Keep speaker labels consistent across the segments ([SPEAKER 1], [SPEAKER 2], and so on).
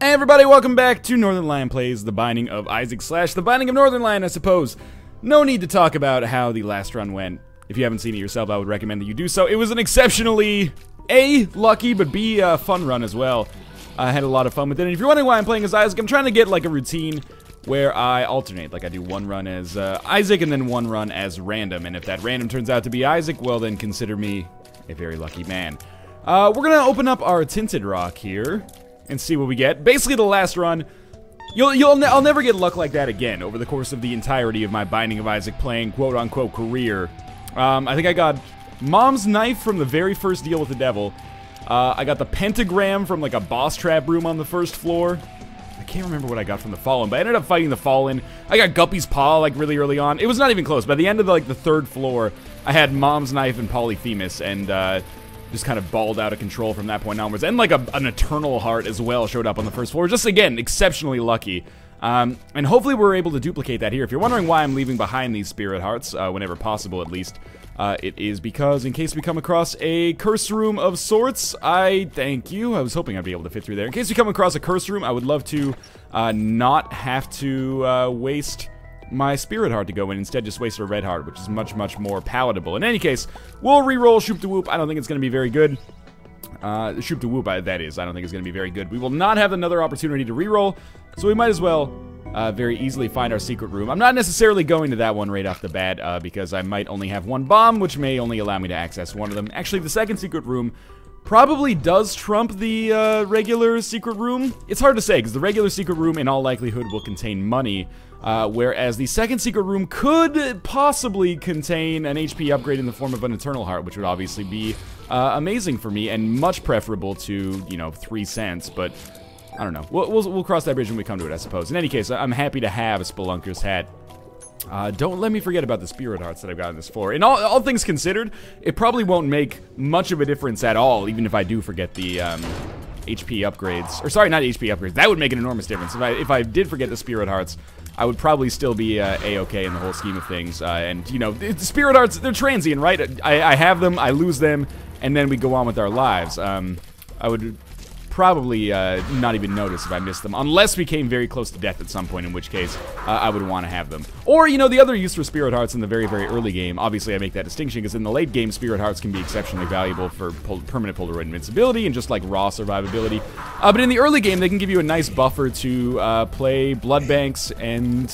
[SPEAKER 1] Hey everybody, welcome back to Northernlion Plays The Binding of Isaac / The Binding of Northernlion, I suppose. No need to talk about how the last run went. If you haven't seen it yourself, I would recommend that you do so. It was an exceptionally, A, lucky, but B, fun run as well. I had a lot of fun with it, and if you're wondering why I'm playing as Isaac, I'm trying to get like a routine where I alternate. Like I do one run as Isaac and then one run as random, and if that random turns out to be Isaac, well then consider me a very lucky man. We're gonna open up our Tinted Rock here and see what we get. Basically, the last run, I'll never get luck like that again over the course of the entirety of my Binding of Isaac playing quote-unquote career. I think I got Mom's Knife from the very first deal with the devil. I got the Pentagram from like a boss trap room on the first floor. I can't remember what I got from the Fallen, but I ended up fighting the Fallen. I got Guppy's Paw like really early on. It was not even close. By the end of the third floor, I had Mom's Knife and Polyphemus, and just kind of balled out of control from that point onwards. And like an Eternal Heart as well showed up on the first floor. Just again, exceptionally lucky. And hopefully we're able to duplicate that here. If you're wondering why I'm leaving behind these Spirit Hearts, whenever possible at least, it is because in case we come across a curse room of sorts, thank you. I was hoping I'd be able to fit through there. In case we come across a curse room, I would love to not have to waste my Spirit Heart to go in, instead just waste a Red Heart, which is much, much more palatable. In any case, we'll re-roll Shoop to Whoop. I don't think it's going to be very good. Shoop to Whoop, that is. I don't think it's going to be very good. We will not have another opportunity to re-roll, so we might as well very easily find our secret room. I'm not necessarily going to that one right off the bat, because I might only have one bomb, which may only allow me to access one of them. Actually, the second secret room probably does trump the regular secret room. It's hard to say, because the regular secret room in all likelihood will contain money, whereas the second secret room could possibly contain an HP upgrade in the form of an Eternal Heart, which would obviously be amazing for me, and much preferable to, you know, 3 cents, but I don't know. We'll cross that bridge when we come to it, I suppose. In any case, I'm happy to have a Spelunker's Hat. Don't let me forget about the Spirit Hearts that I've got on this floor. And all things considered, it probably won't make much of a difference at all, even if I do forget the HP upgrades. Or sorry, not HP upgrades. That would make an enormous difference. If I did forget the Spirit Hearts, I would probably still be A-okay in the whole scheme of things. And, you know, the Spirit Hearts, they're transient, right? I have them, I lose them, and then we go on with our lives. I would probably not even notice if I missed them, unless we came very close to death at some point, in which case I would want to have them. Or, you know, the other use for Spirit Hearts in the very, very early game, obviously I make that distinction, because in the late game, Spirit Hearts can be exceptionally valuable for permanent Polaroid invincibility and just like raw survivability. But in the early game, they can give you a nice buffer to play Blood Banks and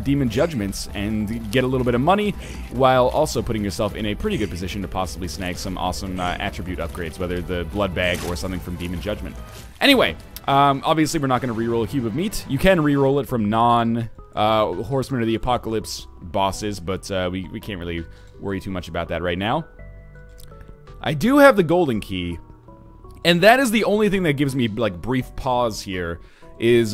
[SPEAKER 1] Demon Judgments and get a little bit of money, while also putting yourself in a pretty good position to possibly snag some awesome attribute upgrades, whether the Blood Bag or something from Demon Judgment. Anyway, obviously we're not going to reroll a Cube of Meat. You can reroll it from non-Horsemen of the Apocalypse bosses, but we can't really worry too much about that right now. I do have the Golden Key, and that is the only thing that gives me, like, brief pause here, is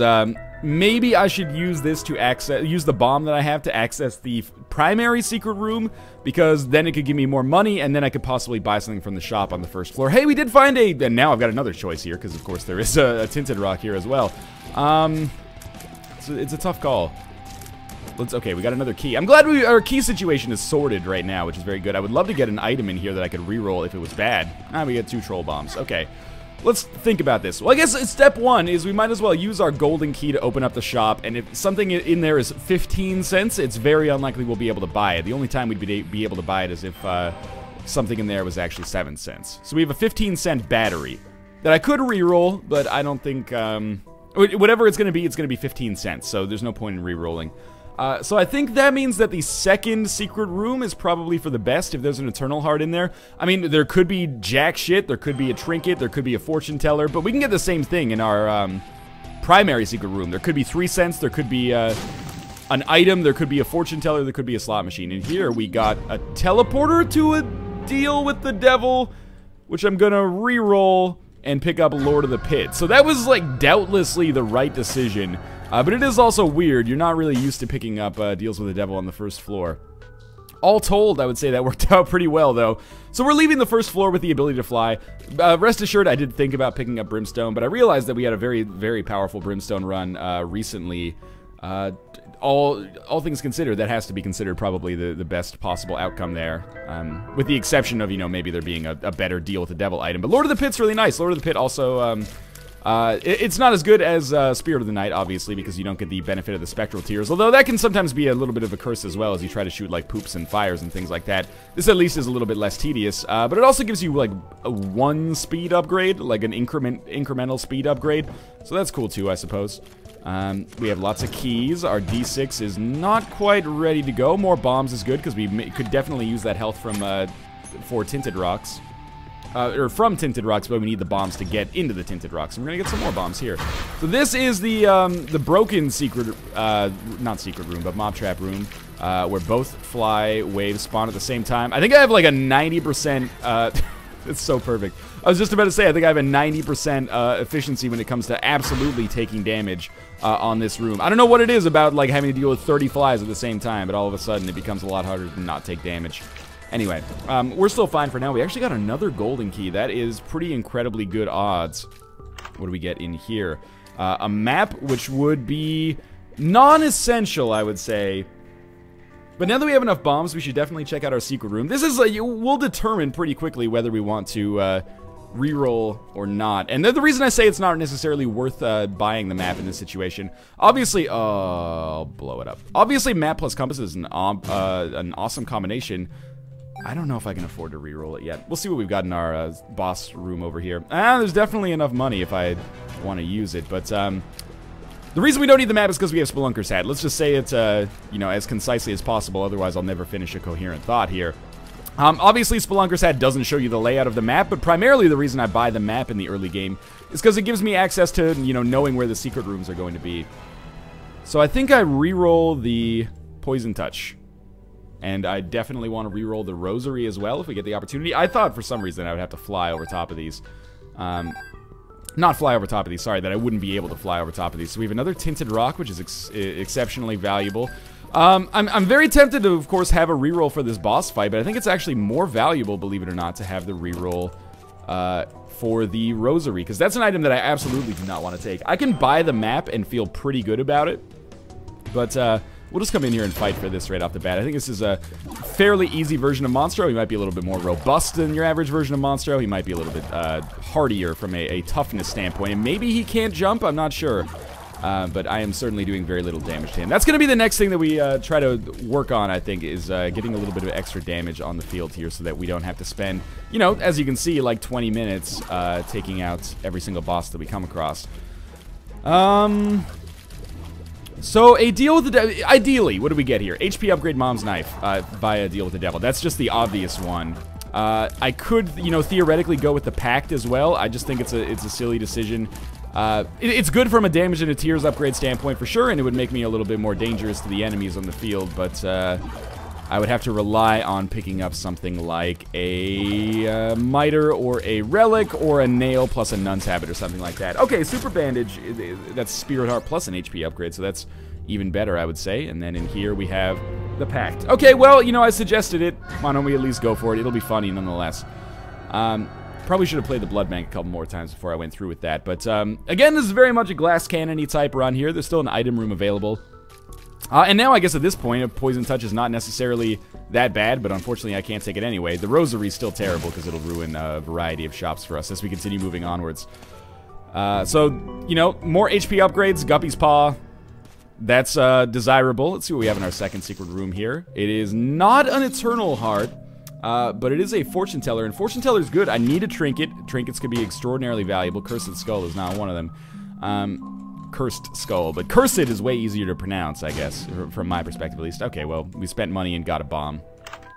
[SPEAKER 1] maybe I should use this to use the bomb that I have to access the primary secret room, because then it could give me more money, and then I could possibly buy something from the shop on the first floor. Hey, we did find and now I've got another choice here, because of course there is a Tinted Rock here as well. It's a tough call. Okay, we got another key. I'm glad our key situation is sorted right now, which is very good. I would love to get an item in here that I could reroll if it was bad. We get 2 Troll Bombs. Okay. Let's think about this. Well, I guess step 1 is we might as well use our Golden Key to open up the shop, and if something in there is 15 cents, it's very unlikely we'll be able to buy it. The only time we'd be able to buy it is if something in there was actually 7 cents. So we have a 15-cent battery that I could re-roll, but I don't think, whatever it's going to be 15 cents, so there's no point in re-rolling. So I think that means that the second secret room is probably for the best if there's an Eternal Heart in there. I mean, there could be jack shit, there could be a trinket, there could be a fortune teller, but we can get the same thing in our primary secret room. There could be 3 cents, there could be an item, there could be a fortune teller, there could be a slot machine. And here we got a teleporter to a deal with the devil, which I'm gonna re-roll and pick up Lord of the Pit. So that was, like, doubtlessly the right decision. But it is also weird. You're not really used to picking up deals with the devil on the first floor. All told, I would say that worked out pretty well, though. So we're leaving the first floor with the ability to fly. Rest assured, I did think about picking up Brimstone, but I realized that we had a very, very powerful Brimstone run recently. All things considered, that has to be considered probably the best possible outcome there. With the exception of, you know, maybe there being a better deal with the devil item. But Lord of the Pit's really nice. Lord of the Pit also It's not as good as Spirit of the Night, obviously, because you don't get the benefit of the spectral tears, although that can sometimes be a little bit of a curse as well as you try to shoot, like, poops and fires and things like that. This at least is a little bit less tedious, but it also gives you, like, a 1 speed upgrade, like an incremental speed upgrade, so that's cool too, I suppose. We have lots of keys. Our D6 is not quite ready to go. More bombs is good, because we could definitely use that health from, for Tinted Rocks. Or from Tinted Rocks, but we need the bombs to get into the Tinted Rocks. And we're gonna get some more bombs here. So this is the broken secret, not secret room, but mob trap room, where both fly waves spawn at the same time. I think I have like a 90%, it's so perfect. I was just about to say, I think I have a 90% efficiency when it comes to absolutely taking damage on this room. I don't know what it is about like having to deal with 30 flies at the same time, but all of a sudden it becomes a lot harder to not take damage. Anyway, we're still fine for now. We actually got another golden key. That is pretty incredibly good odds. What do we get in here? A map, which would be non-essential, I would say. But now that we have enough bombs, we should definitely check out our secret room. This is, we'll determine pretty quickly whether we want to reroll or not. And the reason I say it's not necessarily worth buying the map in this situation, obviously, I'll blow it up. Obviously, map plus compass is an awesome combination. I don't know if I can afford to reroll it yet. We'll see what we've got in our boss room over here. There's definitely enough money if I want to use it, but the reason we don't need the map is because we have Spelunker's Hat. Let's just say it, you know, as concisely as possible, otherwise I'll never finish a coherent thought here. Obviously, Spelunker's Hat doesn't show you the layout of the map, but primarily the reason I buy the map in the early game is because it gives me access to, you know, knowing where the secret rooms are going to be. So I think I reroll the Poison Touch. And I definitely want to reroll the Rosary as well if we get the opportunity. I thought for some reason I would have to fly over top of these. Not fly over top of these, sorry, that I wouldn't be able to fly over top of these. So we have another Tinted Rock, which is exceptionally valuable. I'm very tempted to, of course, have a reroll for this boss fight, but I think it's actually more valuable, believe it or not, to have the reroll for the Rosary, because that's an item that I absolutely do not want to take. I can buy the map and feel pretty good about it, but we'll just come in here and fight for this right off the bat. I think this is a fairly easy version of Monstro. He might be a little bit more robust than your average version of Monstro. He might be a little bit hardier from a toughness standpoint, and maybe he can't jump, I'm not sure. But I am certainly doing very little damage to him. That's going to be the next thing that we try to work on, I think, is getting a little bit of extra damage on the field here so that we don't have to spend, you know, as you can see, like 20 minutes taking out every single boss that we come across. So, a deal with the devil, ideally, what do we get here? HP upgrade Mom's Knife via deal with the devil. That's just the obvious one. I could, you know, theoretically go with the Pact as well. I just think it's a silly decision. It's good from a damage and a tears upgrade standpoint for sure, and it would make me a little bit more dangerous to the enemies on the field, but I would have to rely on picking up something like a Miter or a Relic or a Nail plus a Nun's Habit or something like that. Okay, Super Bandage, that's Spirit Heart plus an HP upgrade, so that's even better, I would say. And then in here we have the Pact. Okay, well, you know, I suggested it. Why don't we at least go for it? It'll be funny nonetheless. Probably should have played the Blood Bank a couple more times before I went through with that. But, again, this is very much a glass cannon-y type run here. There's still an item room available. And now, I guess at this point, a Poison Touch is not necessarily that bad, but unfortunately I can't take it anyway. The Rosary is still terrible because it'll ruin a variety of shops for us as we continue moving onwards. So, you know, more HP upgrades, Guppy's Paw. That's desirable. Let's see what we have in our second secret room here. It is not an Eternal Heart. But it is a Fortune Teller, and Fortune Teller is good. I need a Trinket. Trinkets could be extraordinarily valuable. Cursed Skull is not one of them. Cursed Skull, but Cursed is way easier to pronounce, I guess, from my perspective at least. Okay, well, we spent money and got a bomb.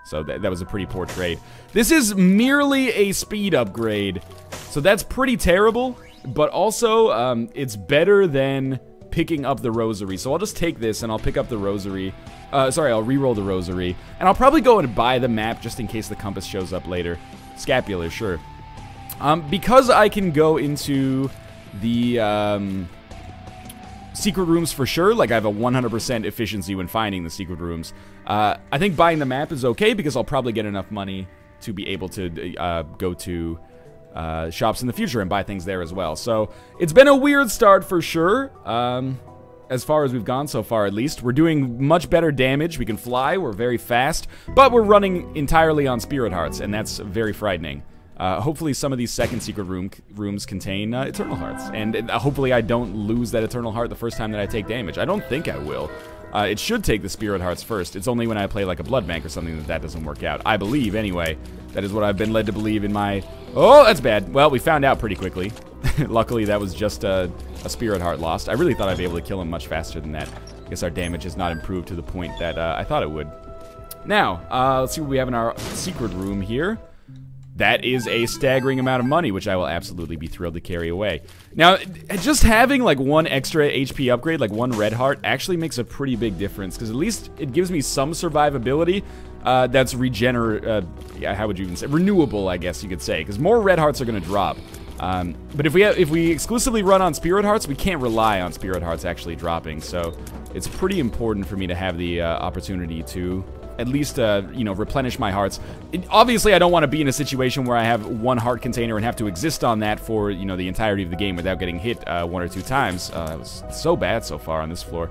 [SPEAKER 1] So that was a pretty poor trade. This is merely a speed upgrade, so that's pretty terrible, but also, it's better than picking up the Rosary. So I'll just take this and I'll pick up the Rosary. Sorry, I'll reroll the Rosary. And I'll probably go and buy the map just in case the compass shows up later. Scapular, sure. Because I can go into the secret rooms for sure, like I have a 100% efficiency when finding the secret rooms, I think buying the map is okay because I'll probably get enough money to be able to go to shops in the future and buy things there as well. So it's been a weird start for sure. As far as we've gone so far, at least. We're doing much better damage. We can fly. We're very fast. But we're running entirely on Spirit Hearts, and that's very frightening. Hopefully some of these second secret rooms contain Eternal Hearts, and hopefully I don't lose that Eternal Heart the first time that I take damage. I don't think I will. It should take the Spirit Hearts first. It's only when I play like a Blood Bank or something that doesn't work out. I believe, anyway. That is what I've been led to believe in my... Oh, that's bad. Well, we found out pretty quickly. Luckily, that was just a Spirit Heart lost. I really thought I'd be able to kill him much faster than that. I guess our damage has not improved to the point that I thought it would. Now, let's see what we have in our secret room here. That is a staggering amount of money, which I will absolutely be thrilled to carry away. Now, just having like one extra HP upgrade, like one red heart, actually makes a pretty big difference, because at least it gives me some survivability that's how would you even say? Renewable, I guess you could say, because more red hearts are going to drop. But if we exclusively run on Spirit Hearts, we can't rely on Spirit Hearts actually dropping, so it's pretty important for me to have the opportunity to at least, you know, replenish my hearts. Obviously, I don't want to be in a situation where I have one heart container and have to exist on that for, you know, the entirety of the game without getting hit 1 or 2 times. It was so bad so far on this floor.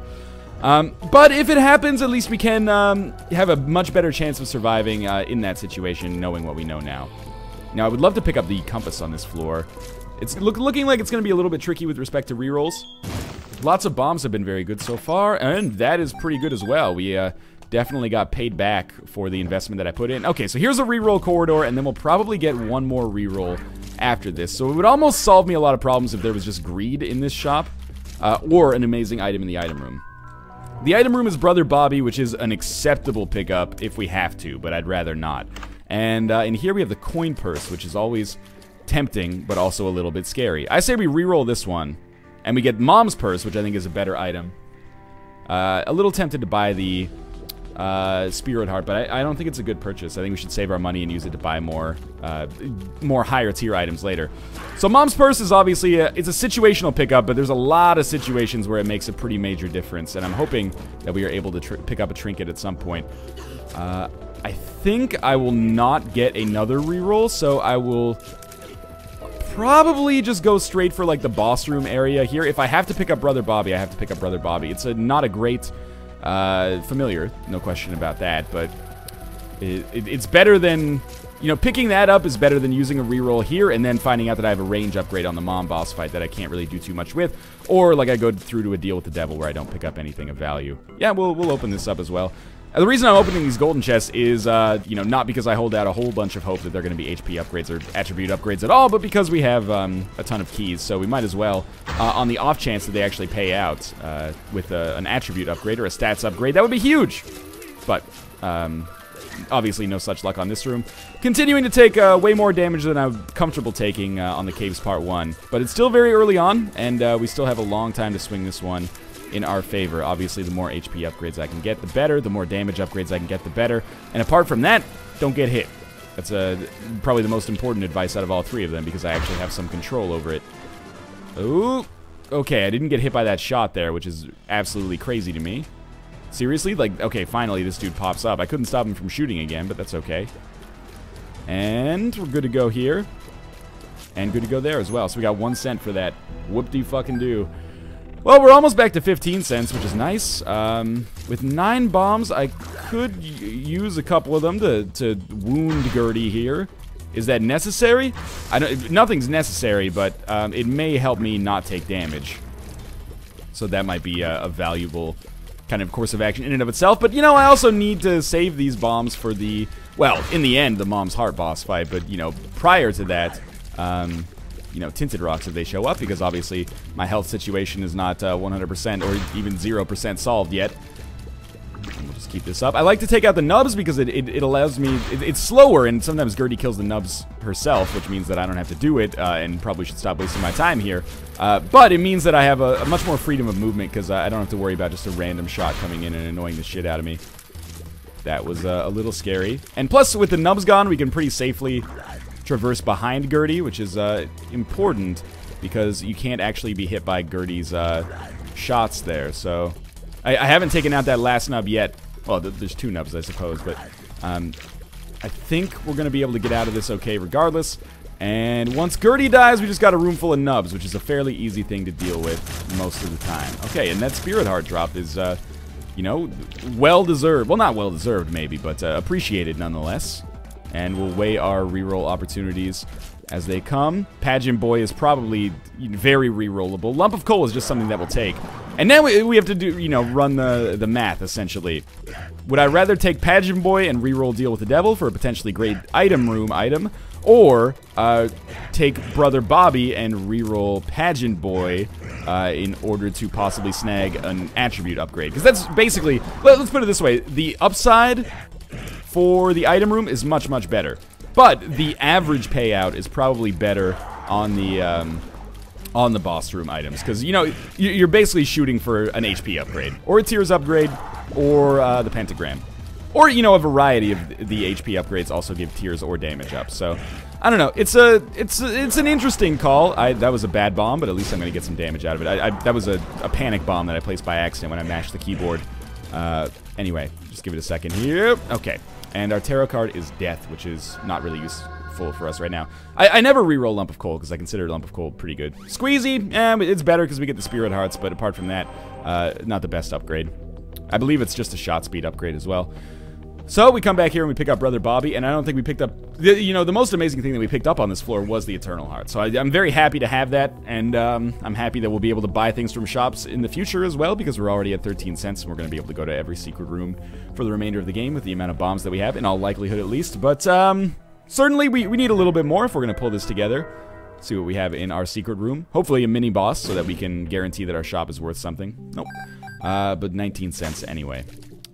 [SPEAKER 1] But if it happens, at least we can have a much better chance of surviving in that situation, knowing what we know now. Now, I would love to pick up the compass on this floor. It's looking like it's going to be a little bit tricky with respect to rerolls. Lots of bombs have been very good so far, and that is pretty good as well. We definitely got paid back for the investment that I put in. Okay, so here's a reroll corridor, and then we'll probably get one more reroll after this. So it would almost solve me a lot of problems if there was just greed in this shop, or an amazing item in the item room. The item room is Brother Bobby, which is an acceptable pickup if we have to, but I'd rather not. And in here we have the coin purse, which is always tempting, but also a little bit scary. I say we reroll this one, and we get Mom's purse, which I think is a better item. A little tempted to buy the Spirit Heart, but I don't think it's a good purchase. I think we should save our money and use it to buy more higher tier items later. So Mom's purse is obviously it's a situational pickup, but there's a lot of situations where it makes a pretty major difference, and I'm hoping that we are able to pick up a trinket at some point. I think I will not get another reroll, so I will probably just go straight for like the boss room area here. If I have to pick up Brother Bobby, I have to pick up Brother Bobby. It's not a great familiar, no question about that, but it's better than, you know, picking that up is better than using a reroll here and then finding out that I have a range upgrade on the Mom boss fight that I can't really do too much with, or like I go through to a deal with the devil where I don't pick up anything of value. Yeah, we'll open this up as well. The reason I'm opening these golden chests is, you know, not because I hold out a whole bunch of hope that they're going to be HP upgrades or attribute upgrades at all, but because we have a ton of keys, so we might as well, on the off chance that they actually pay out with an attribute upgrade or a stats upgrade. That would be huge! But, obviously no such luck on this room. Continuing to take way more damage than I'm comfortable taking on the Caves Part 1, but it's still very early on, and we still have a long time to swing this one in our favor. Obviously, the more HP upgrades I can get, the better. The more damage upgrades I can get, the better. And apart from that, don't get hit. That's probably the most important advice out of all 3 of them, because I actually have some control over it. Ooh. Okay, I didn't get hit by that shot there, which is absolutely crazy to me. Seriously? Like, okay, finally this dude pops up. I couldn't stop him from shooting again, but that's okay. And we're good to go here. And good to go there as well. So we got 1 cent for that. Whoop-de-fucking-do. Well, we're almost back to 15 cents, which is nice. With 9 bombs, I could use a couple of them to wound Gertie here. Is that necessary? Nothing's necessary, but it may help me not take damage. So that might be a valuable kind of course of action in and of itself. But, you know, I also need to save these bombs for the, well, in the end, the Mom's Heart boss fight. But, you know, prior to that, you know, Tinted Rocks if they show up, because obviously my health situation is not 100% or even 0% solved yet. And we'll just keep this up. I like to take out the nubs because it allows me, it's slower, and sometimes Gertie kills the nubs herself, which means that I don't have to do it, and probably should stop wasting my time here. But it means that I have a much more freedom of movement, because I don't have to worry about just a random shot coming in and annoying the shit out of me. That was a little scary. And plus, with the nubs gone, we can pretty safely traverse behind Gertie, which is important because you can't actually be hit by Gertie's shots there. So I haven't taken out that last nub yet. Well, there's 2 nubs, I suppose, but I think we're going to be able to get out of this okay regardless. And once Gertie dies, we just got a room full of nubs, which is a fairly easy thing to deal with most of the time. Okay, and that Spirit Heart drop is, you know, well-deserved. Well, not well-deserved, maybe, but appreciated nonetheless. and we'll weigh our reroll opportunities as they come. Pageant Boy is probably very rerollable. Lump of Coal is just something that we'll take. And now we have to do, you know, run the math, essentially. Would I rather take Pageant Boy and reroll Deal with the Devil for a potentially great item room item, or take Brother Bobby and reroll Pageant Boy in order to possibly snag an attribute upgrade? Because that's basically, let's put it this way, the upside for the item room is much, much better. But the average payout is probably better on the boss room items, because, you know, you're basically shooting for an HP upgrade, or a Tears upgrade, or the Pentagram. Or, you know, a variety of the HP upgrades also give Tears or damage up. So, I don't know. It's an interesting call. That was a bad bomb, but at least I'm going to get some damage out of it. That was a panic bomb that I placed by accident when I mashed the keyboard. Anyway, just give it a second here. Okay. And our tarot card is Death, which is not really useful for us right now. I never reroll Lump of Coal, because I consider Lump of Coal pretty good. Squeezy, it's better because we get the Spirit Hearts, but apart from that, not the best upgrade. I believe it's just a shot speed upgrade as well. So we come back here and we pick up Brother Bobby, and I don't think we picked up, you know, the most amazing thing that we picked up on this floor was the Eternal Heart. So I'm very happy to have that, and I'm happy that we'll be able to buy things from shops in the future as well, because we're already at 13 cents, and we're going to be able to go to every secret room for the remainder of the game with the amount of bombs that we have, in all likelihood at least. But certainly we need a little bit more if we're going to pull this together. See what we have in our secret room. Hopefully a mini boss so that we can guarantee that our shop is worth something. Nope. But 19 cents anyway.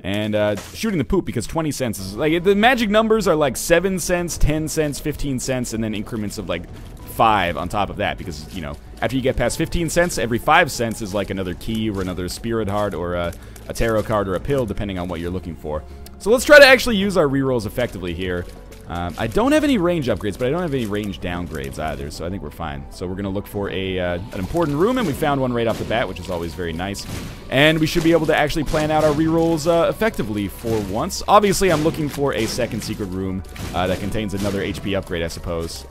[SPEAKER 1] And shooting the poop, because 20 cents is like, the magic numbers are like 7 cents, 10 cents, 15 cents, and then increments of like 5 on top of that, because, you know, after you get past 15 cents, every 5 cents is like another key or another Spirit Heart or a tarot card or a pill, depending on what you're looking for. So let's try to actually use our rerolls effectively here. I don't have any range upgrades, but I don't have any range downgrades either, so I think we're fine. So we're going to look for an important room, and we found one right off the bat, which is always very nice. And we should be able to actually plan out our rerolls effectively for once. Obviously, I'm looking for a second secret room that contains another HP upgrade, I suppose.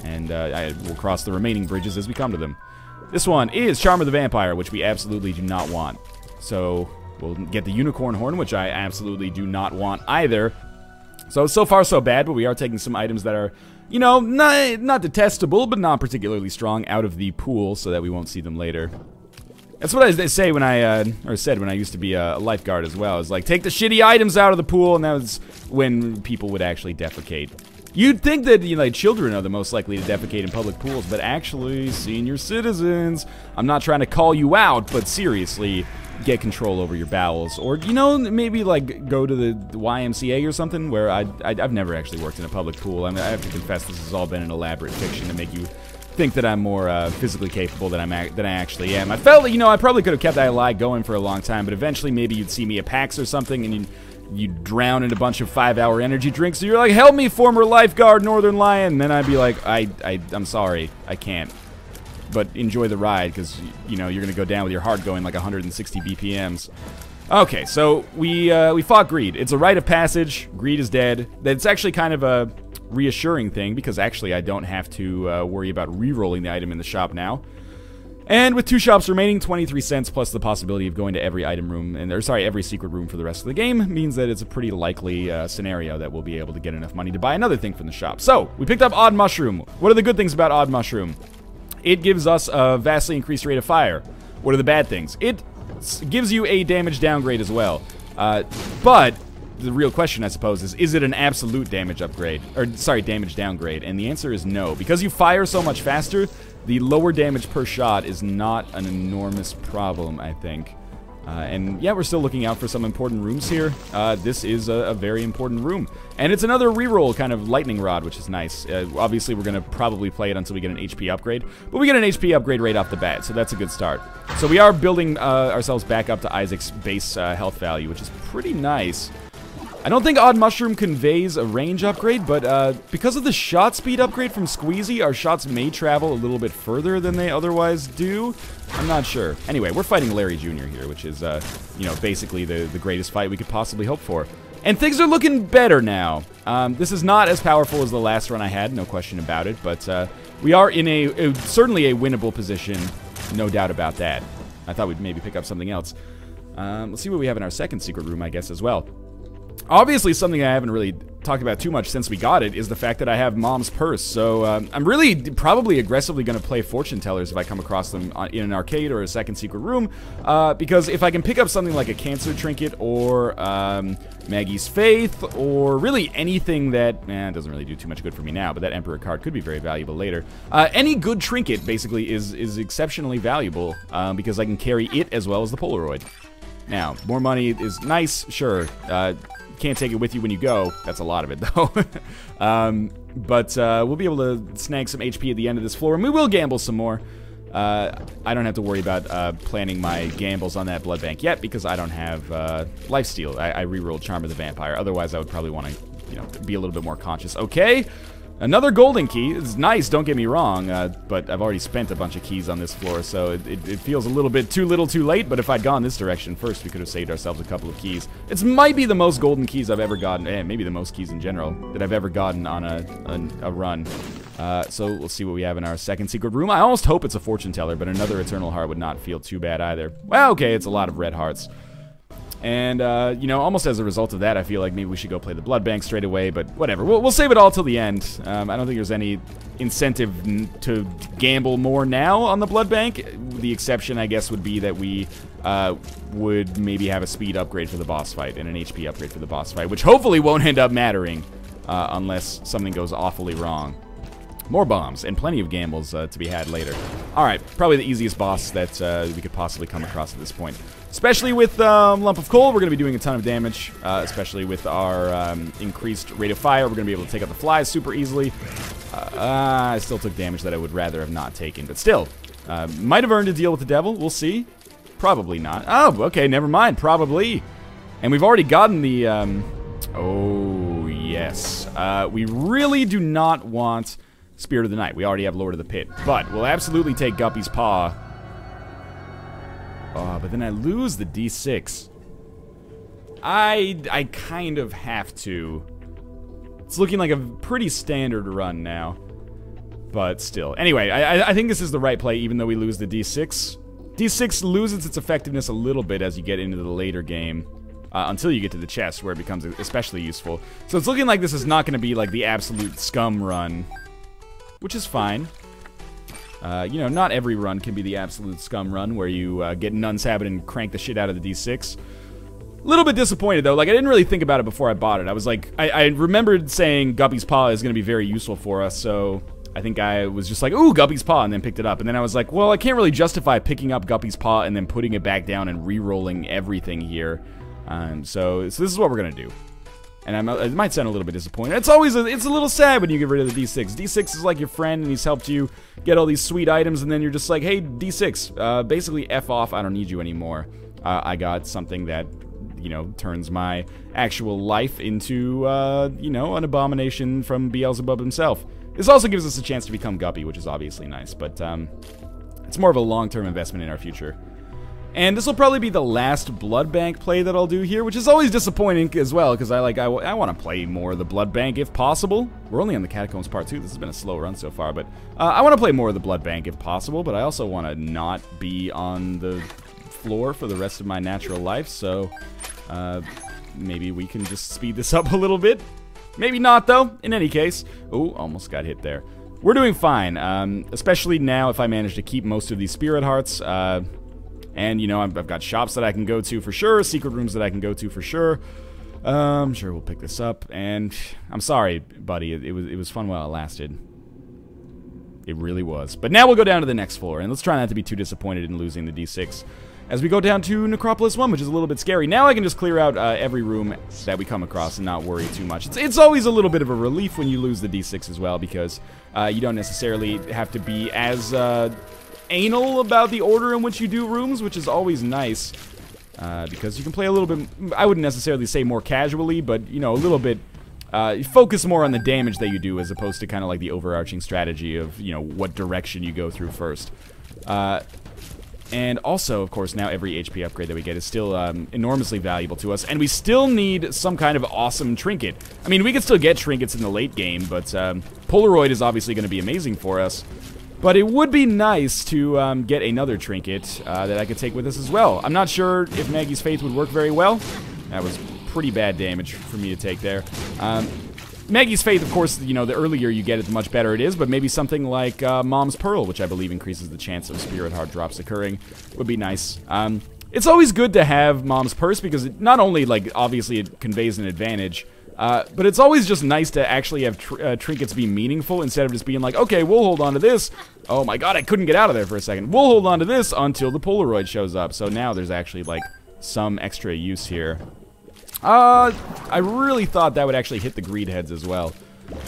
[SPEAKER 1] And I will cross the remaining bridges as we come to them. This one is Charm of the Vampire, which we absolutely do not want. So we'll get the Unicorn Horn, which I absolutely do not want either. So far so bad, but we are taking some items that are, you know, not detestable, but not particularly strong out of the pool so that we won't see them later. That's what I say when said when I used to be a lifeguard as well. It's like, take the shitty items out of the pool, and that was when people would actually defecate. You'd think that, you know, like, children are the most likely to defecate in public pools, but actually, senior citizens. I'm not trying to call you out, but seriously, get control over your bowels, or, you know, maybe like go to the YMCA or something. Where I've never actually worked in a public pool. I mean, I have to confess, this has all been an elaborate fiction to make you think that I'm more physically capable than I actually am. I felt that, you know, I probably could have kept that lie going for a long time, but eventually maybe you'd see me at PAX or something, and you'd drown in a bunch of 5-hour energy drinks. So you're like, help me, former lifeguard Northernlion, and then I'd be like, I'm sorry, I can't. But enjoy the ride, because, you know, you're going to go down with your heart going like 160 BPMs. Okay, so we fought Greed. It's a rite of passage. Greed is dead. That's actually kind of a reassuring thing, because actually I don't have to worry about re-rolling the item in the shop now. And with 2 shops remaining, 23 cents plus the possibility of going to every item room, every secret room for the rest of the game, means that it's a pretty likely scenario that we'll be able to get enough money to buy another thing from the shop. So, we picked up Odd Mushroom. What are the good things about Odd Mushroom? It gives us a vastly increased rate of fire. What are the bad things? It gives you a damage downgrade as well. But the real question, I suppose, is it an absolute damage upgrade? Or, sorry, damage downgrade? And the answer is no. Because you fire so much faster, the lower damage per shot is not an enormous problem, I think. And yeah, we're still looking out for some important rooms here. This is a very important room. And it's another reroll kind of lightning rod, which is nice. Obviously, we're going to probably play it until we get an HP upgrade. But we get an HP upgrade right off the bat, so that's a good start. So we are building ourselves back up to Isaac's base health value, which is pretty nice. I don't think Odd Mushroom conveys a range upgrade, but because of the shot speed upgrade from Squeezy, our shots may travel a little bit further than they otherwise do. I'm not sure. Anyway, we're fighting Larry Jr. here, which is, you know, basically the greatest fight we could possibly hope for. And things are looking better now. This is not as powerful as the last run I had, no question about it, but we are in certainly a winnable position, no doubt about that. I thought we'd maybe pick up something else. Let's see what we have in our second secret room, I guess, as well. Obviously, something I haven't really talked about too much since we got it is the fact that I have Mom's Purse. So I'm really probably aggressively going to play fortune tellers if I come across them in an arcade or a second secret room, because if I can pick up something like a cancer trinket or Maggie's Faith or really anything that doesn't really do too much good for me now, but that Emperor card could be very valuable later. Any good trinket basically is exceptionally valuable because I can carry it as well as the Polaroid. Now, more money is nice, sure. Can't take it with you when you go. That's a lot of it, though. But we'll be able to snag some HP at the end of this floor, and we will gamble some more. I don't have to worry about planning my gambles on that blood bank yet because I don't have lifesteal. I rerolled Charm of the Vampire. Otherwise, I would probably want to, be a little bit more conscious. Okay. Another golden key. It's nice, don't get me wrong, but I've already spent a bunch of keys on this floor, so it feels a little bit too little too late, but if I'd gone this direction first, we could have saved ourselves a couple of keys. It might be the most golden keys I've ever gotten, maybe the most keys in general that I've ever gotten on a run. So we'll see what we have in our second secret room. I almost hope it's a fortune teller, but another Eternal Heart would not feel too bad either. Well, okay, it's a lot of red hearts. And, almost as a result of that, I feel like maybe we should go play the blood bank straight away, but whatever. We'll save it all till the end. I don't think there's any incentive to gamble more now on the blood bank. The exception, I guess, would be that we would maybe have a speed upgrade for the boss fight and an HP upgrade for the boss fight, which hopefully won't end up mattering unless something goes awfully wrong. More bombs, and plenty of gambles to be had later. Alright, probably the easiest boss that we could possibly come across at this point. Especially with Lump of Coal, we're going to be doing a ton of damage. Especially with our increased rate of fire, we're going to be able to take out the flies super easily. I still took damage that I would rather have not taken, but still. Might have earned a deal with the devil, we'll see. Probably not. Oh, okay, never mind, probably. And we've already gotten the... oh, yes. We really do not want... Spirit of the Night. We already have Lord of the Pit. But we'll absolutely take Guppy's Paw. Oh, but then I lose the D6. I kind of have to. It's looking like a pretty standard run now. But still. Anyway, I think this is the right play, even though we lose the D6. D6 loses its effectiveness a little bit as you get into the later game. Until you get to the chest, where it becomes especially useful. So it's looking like this is not going to be like the absolute scum run. Which is fine. Not every run can be the absolute scum run where you get Nun's Habit and crank the shit out of the D6. A little bit disappointed, though. Like, I didn't really think about it before I bought it. I was like, I remembered saying Guppy's Paw is going to be very useful for us, so I think I was just like, ooh, Guppy's Paw, and then picked it up. And then I was like, well, I can't really justify picking up Guppy's Paw and then putting it back down and re-rolling everything here. So this is what we're going to do. And it might sound a little bit disappointing. It's always it's a little sad when you get rid of the D6. D6 is like your friend, and he's helped you get all these sweet items, and then you're just like, hey, D6, basically F off, I don't need you anymore. I got something that, turns my actual life into, an abomination from Beelzebub himself. This also gives us a chance to become Guppy, which is obviously nice, but it's more of a long-term investment in our future. And this will probably be the last blood bank play that I'll do here, which is always disappointing as well, because I want to play more of the blood bank if possible. We're only on the Catacombs Part 2. This has been a slow run so far, but I want to play more of the blood bank if possible, but I also want to not be on the floor for the rest of my natural life, so maybe we can just speed this up a little bit. Maybe not, though. In any case. Ooh, almost got hit there. We're doing fine, especially now if I manage to keep most of these spirit hearts. And, I've got shops that I can go to for sure, secret rooms that I can go to for sure. I'm sure we'll pick this up. And I'm sorry, buddy. It was fun while it lasted. It really was. But now we'll go down to the next floor. And let's try not to be too disappointed in losing the D6. As we go down to Necropolis 1, which is a little bit scary. Now I can just clear out every room that we come across and not worry too much. It's always a little bit of a relief when you lose the D6 as well, because you don't necessarily have to be as... anal about the order in which you do rooms, which is always nice, because you can play a little bit, I wouldn't necessarily say more casually, but, a little bit, focus more on the damage that you do as opposed to kind of like the overarching strategy of, what direction you go through first. And also, of course, now every HP upgrade that we get is still enormously valuable to us, and we still need some kind of awesome trinket. I mean, we can still get trinkets in the late game, but Polaroid is obviously going to be amazing for us. But it would be nice to get another trinket that I could take with us as well. I'm not sure if Maggie's Faith would work very well. That was pretty bad damage for me to take there. Maggie's Faith, of course, you know, the earlier you get it, the much better it is, but maybe something like Mom's Pearl, which I believe increases the chance of Spirit Heart drops occurring, would be nice. It's always good to have Mom's Purse because it not only, like, obviously it conveys an advantage, but it's always just nice to actually have trinkets be meaningful instead of just being like, okay, we'll hold on to this. Oh my god, I couldn't get out of there for a second. We'll hold on to this until the Polaroid shows up. So now there's actually, like, some extra use here. I really thought that would actually hit the greed heads as well.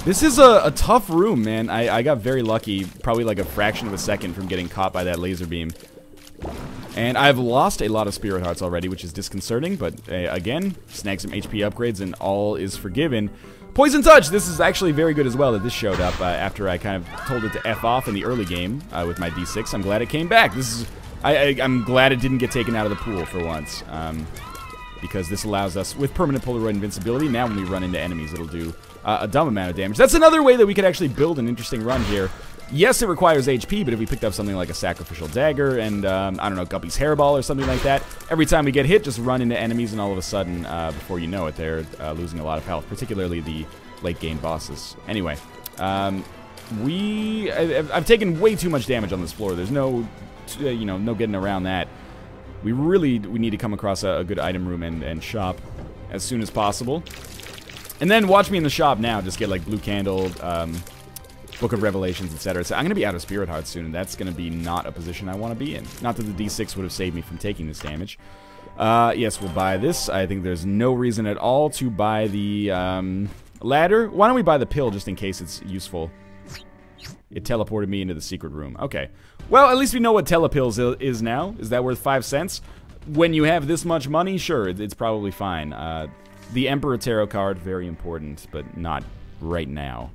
[SPEAKER 1] This is a tough room, man. I got very lucky, probably like a fraction of a second from getting caught by that laser beam. And I've lost a lot of Spirit Hearts already, which is disconcerting, but again, snag some HP upgrades and all is forgiven. Poison Touch, this is actually very good as well that this showed up after I kind of told it to F off in the early game with my D6. I'm glad it came back. This is, I'm glad it didn't get taken out of the pool for once. Because this allows us, with permanent Polaroid invincibility, now when we run into enemies, it'll do a dumb amount of damage. That's another way that we could actually build an interesting run here. Yes, it requires HP, but if we picked up something like a Sacrificial Dagger and, I don't know, Guppy's Hairball or something like that, every time we get hit, just run into enemies, and all of a sudden, before you know it, they're losing a lot of health, particularly the late-game bosses. Anyway, I've taken way too much damage on this floor. There's no, you know, no getting around that. We need to come across a good item room and shop as soon as possible. And then watch me in the shop now, just get like Blue Candle, Book of Revelations, etc. So I'm going to be out of Spirit Hearts soon, and that's going to be not a position I want to be in. Not that the D6 would have saved me from taking this damage. Yes, we'll buy this. I think there's no reason at all to buy the ladder. Why don't we buy the pill just in case it's useful? It teleported me into the secret room. Okay. Well, at least we know what Telepills is now. Is that worth 5 cents? When you have this much money, sure, it's probably fine. The Emperor Tarot card, very important, but not right now.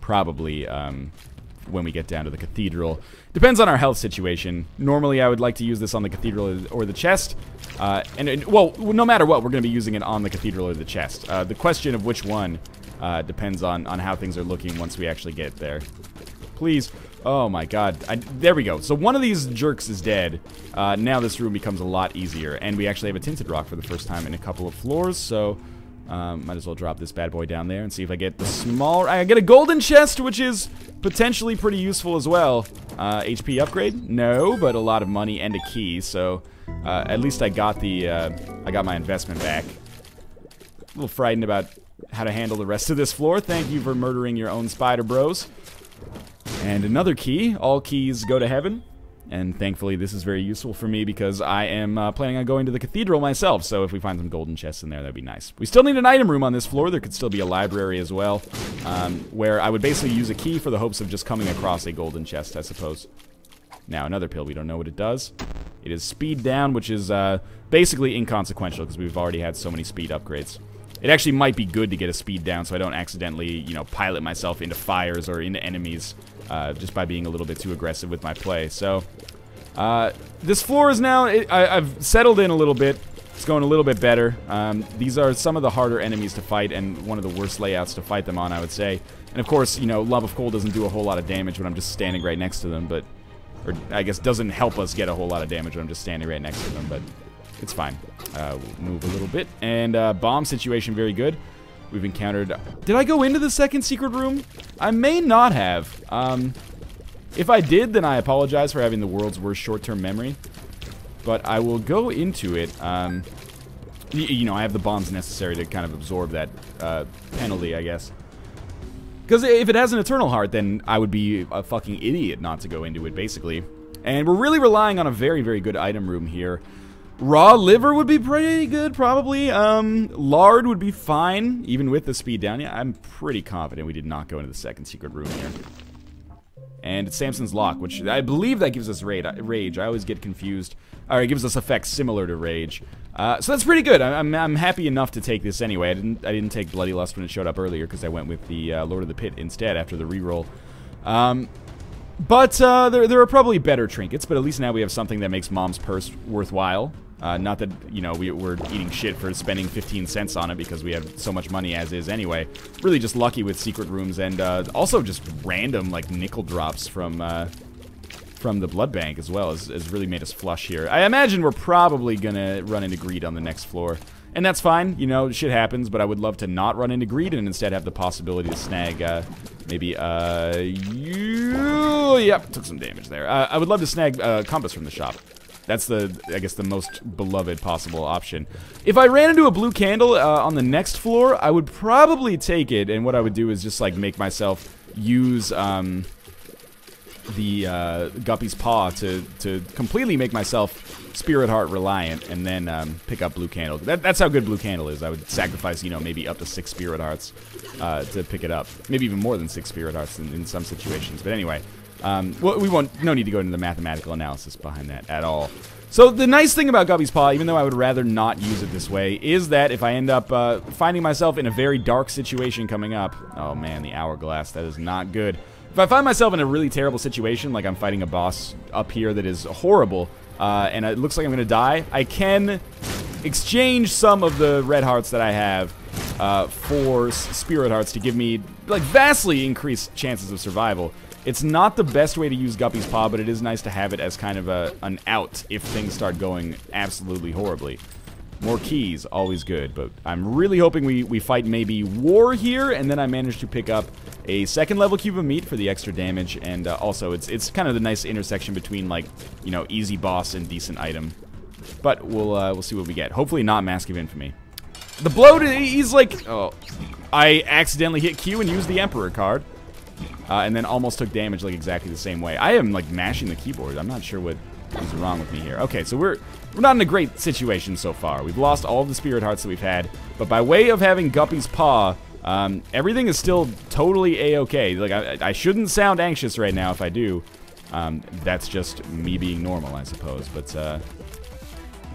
[SPEAKER 1] Probably when we get down to the Cathedral. Depends on our health situation. Normally, I would like to use this on the Cathedral or the chest. Well, no matter what, we're going to be using it on the Cathedral or the chest. The question of which one depends on how things are looking once we actually get there. Please. Oh my god. There we go. So one of these jerks is dead. Now this room becomes a lot easier. And we actually have a Tinted Rock for the first time in a couple of floors. So might as well drop this bad boy down there and see if I get the smaller... I get a golden chest, which is potentially pretty useful as well. HP upgrade? No, but a lot of money and a key. So at least I got my investment back. A little frightened about how to handle the rest of this floor. Thank you for murdering your own spider bros. And another key. All keys go to heaven. And thankfully this is very useful for me because I am planning on going to the Cathedral myself. So if we find some golden chests in there, that'd be nice. We still need an item room on this floor. There could still be a library as well. Where I would basically use a key for the hopes of just coming across a golden chest, I suppose. Now, another pill. We don't know what it does. It is speed down, which is basically inconsequential because we've already had so many speed upgrades. It actually might be good to get a speed down so I don't accidentally, you know, pilot myself into fires or into enemies just by being a little bit too aggressive with my play. So, this floor is now, I've settled in a little bit. It's going a little bit better. These are some of the harder enemies to fight and one of the worst layouts to fight them on, I would say. And of course, you know, Love of Cold doesn't do a whole lot of damage when I'm just standing right next to them, but, or I guess doesn't help us get a whole lot of damage when I'm just standing right next to them, but it's fine. We'll move a little bit. And bomb situation, very good. We've encountered... Did I go into the second secret room? I may not have. If I did, then I apologize for having the world's worst short-term memory. But I will go into it. You know, I have the bombs necessary to kind of absorb that penalty, I guess. Because if it has an Eternal Heart, then I would be a fucking idiot not to go into it, basically. And we're really relying on a very, very good item room here. Raw liver would be pretty good, probably. Lard would be fine, even with the speed down. Yeah, I'm pretty confident we did not go into the second secret room here. And it's Samson's Lock, which I believe that gives us rage. I always get confused. Or it gives us effects similar to rage. So that's pretty good. I'm happy enough to take this anyway. I didn't take Bloody Lust when it showed up earlier because I went with the Lord of the Pit instead after the reroll. But there are probably better trinkets, but at least now we have something that makes Mom's Purse worthwhile. Not that, you know, we're eating shit for spending 15 cents on it because we have so much money as is anyway. Really just lucky with secret rooms and also just random, like, nickel drops from the blood bank as well has really made us flush here. I imagine we're probably gonna run into greed on the next floor. And that's fine, you know, shit happens, but I would love to not run into greed and instead have the possibility to snag, maybe, yep, took some damage there. I would love to snag compass from the shop. That's I guess, the most beloved possible option. If I ran into a blue candle on the next floor, I would probably take it, and what I would do is just, like, make myself use, the Guppy's Paw to completely make myself Spirit Heart reliant, and then pick up Blue Candle. That's how good Blue Candle is. I would sacrifice, you know, maybe up to 6 Spirit Hearts to pick it up. Maybe even more than 6 Spirit Hearts in some situations. But anyway, well, no need to go into the mathematical analysis behind that at all. So the nice thing about Guppy's Paw, even though I would rather not use it this way, is that if I end up finding myself in a very dark situation coming up, oh man, the Hourglass, that is not good. If I find myself in a really terrible situation, like I'm fighting a boss up here that is horrible, and it looks like I'm going to die, I can exchange some of the red hearts that I have for Spirit Hearts to give me, like, vastly increased chances of survival. It's not the best way to use Guppy's Paw, but it is nice to have it as kind of an out if things start going absolutely horribly. More keys, always good, but I'm really hoping we fight maybe War here, and then I manage to pick up a second level cube of meat for the extra damage, and also it's kind of the nice intersection between, like, you know, easy boss and decent item. But we'll see what we get. Hopefully not Mask of Infamy. The Bloat, he's like, oh, I accidentally hit Q and used the Emperor card, and then almost took damage like exactly the same way. I am, like, mashing the keyboard. I'm not sure what is wrong with me here. Okay, so we're not in a great situation so far. We've lost all of the Spirit Hearts that we've had, but by way of having Guppy's Paw, everything is still totally a-okay. Like, I shouldn't sound anxious right now if I do. That's just me being normal, I suppose. But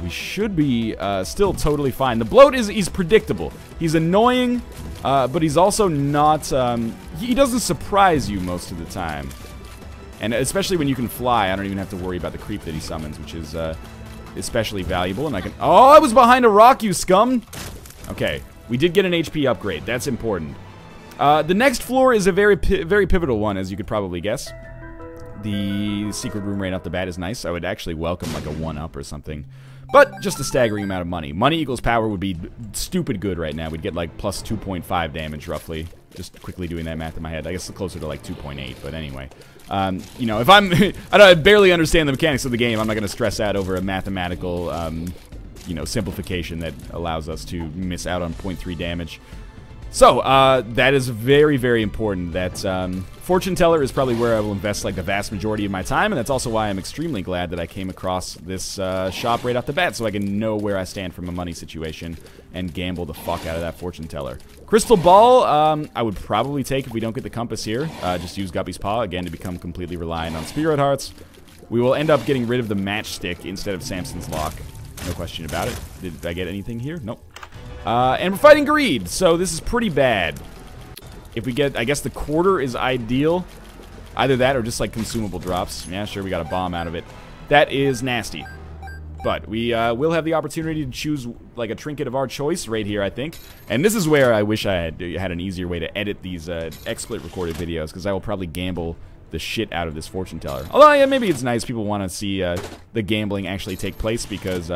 [SPEAKER 1] we should be still totally fine. The Bloat he's predictable. He's annoying, but he's also not... he doesn't surprise you most of the time. And especially when you can fly, I don't even have to worry about the creep that he summons, which is especially valuable. And I can... Oh, I was behind a rock, you scum! Okay. We did get an HP upgrade. That's important. The next floor is a very pivotal one, as you could probably guess. The secret room right off the bat is nice. I would actually welcome, like, a 1-up or something. But just a staggering amount of money. Money equals power would be stupid good right now. We'd get, like, plus 2.5 damage, roughly. Just quickly doing that math in my head. I guess closer to, like, 2.8, but anyway. You know, if I barely understand the mechanics of the game, I'm not going to stress out over a mathematical... you know, simplification that allows us to miss out on 0.3 damage. So, that is very, very important. That Fortune Teller is probably where I will invest, like, the vast majority of my time, and that's also why I'm extremely glad that I came across this shop right off the bat, so I can know where I stand from a money situation and gamble the fuck out of that Fortune Teller. Crystal Ball, I would probably take if we don't get the compass here. Just use Guppy's Paw, again, to become completely reliant on Spirit Hearts. We will end up getting rid of the Matchstick instead of Samson's Lock. No question about it. Did I get anything here? Nope. And we're fighting greed, so this is pretty bad. If we get, I guess the quarter is ideal. Either that or just, like, consumable drops. Yeah, sure, we got a bomb out of it. That is nasty. But we will have the opportunity to choose, like, a trinket of our choice right here, I think. And this is where I wish I had an easier way to edit these XSplit recorded videos, because I will probably gamble the shit out of this Fortune Teller. Although, yeah, maybe it's nice people want to see the gambling actually take place, because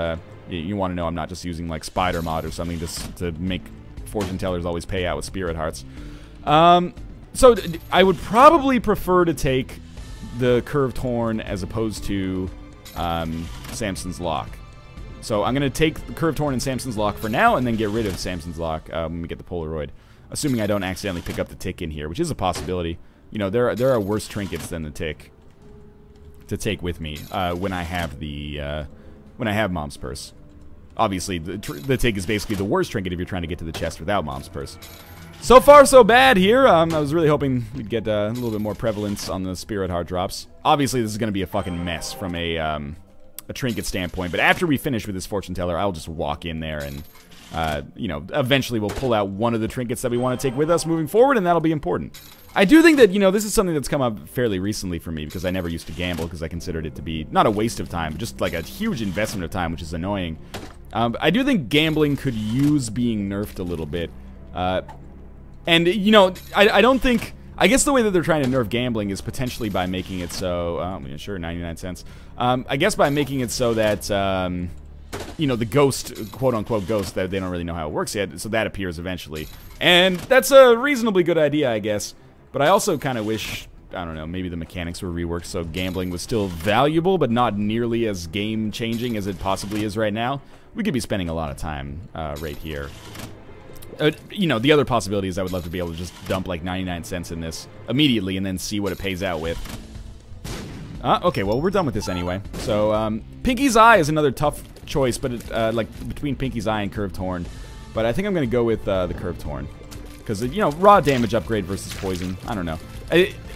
[SPEAKER 1] you want to know I'm not just using, like, Spider Mod or something just to make Fortune Tellers always pay out with Spirit Hearts. So I would probably prefer to take the Curved Horn as opposed to Samson's Lock. So I'm going to take the Curved Horn and Samson's Lock for now, and then get rid of Samson's Lock when we get the Polaroid. Assuming I don't accidentally pick up the tick in here, which is a possibility. You know, there are worse trinkets than the tick to take with me when I have the Mom's Purse. Obviously, the tick is basically the worst trinket if you're trying to get to the chest without Mom's Purse. So far, so bad here. I was really hoping we'd get a little bit more prevalence on the Spirit Heart drops. Obviously, this is going to be a fucking mess from a trinket standpoint, but after we finish with this Fortune Teller, I'll just walk in there and, you know, eventually we'll pull out one of the trinkets that we want to take with us moving forward, and that'll be important. I do think that, you know, this is something that's come up fairly recently for me, because I never used to gamble, because I considered it to be, not a waste of time, but just like a huge investment of time, which is annoying. I do think gambling could use being nerfed a little bit. And, you know, I don't think... I guess the way that they're trying to nerf gambling is potentially by making it so... yeah, sure, 99 cents. I guess by making it so that... you know, the ghost, quote-unquote ghost, that they don't really know how it works yet, so that appears eventually. And that's a reasonably good idea, I guess. But I also kind of wish, I don't know, maybe the mechanics were reworked so gambling was still valuable, but not nearly as game-changing as it possibly is right now. We could be spending a lot of time right here. You know, the other possibility is I would love to be able to just dump like 99 cents in this immediately and then see what it pays out with. Okay, well, we're done with this anyway. So, Pinky's Eye is another tough choice, but like between Pinky's Eye and Curved Horn. But I think I'm going to go with the Curved Horn. Because, you know, raw damage upgrade versus poison. I don't know.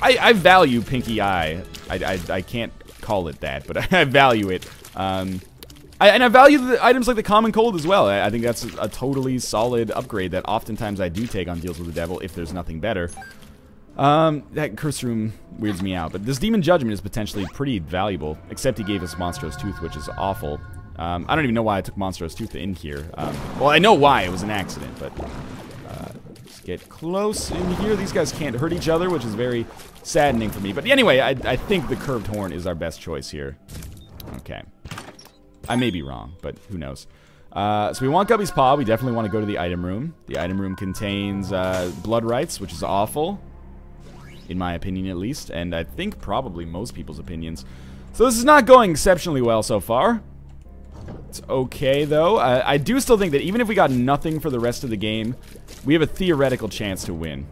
[SPEAKER 1] I value Pinky Eye. I can't call it that, but I value it. And I value the items like the Common Cold as well. I think that's a totally solid upgrade that oftentimes I do take on Deals with the Devil if there's nothing better. That Curse Room weirds me out, but this Demon Judgment is potentially pretty valuable, except he gave us Monstrous Tooth, which is awful. I don't even know why I took Monstrous Tooth in here. Well, I know why, it was an accident, but let's get close in here. These guys can't hurt each other, which is very saddening for me. But anyway, I think the Curved Horn is our best choice here. Okay. I may be wrong, but who knows. So we want Guppy's Paw. We definitely want to go to the item room. The item room contains Blood Rights, which is awful. In my opinion, at least. And I think probably most people's opinions. So this is not going exceptionally well so far. It's okay, though. I do still think that even if we got nothing for the rest of the game, we have a theoretical chance to win.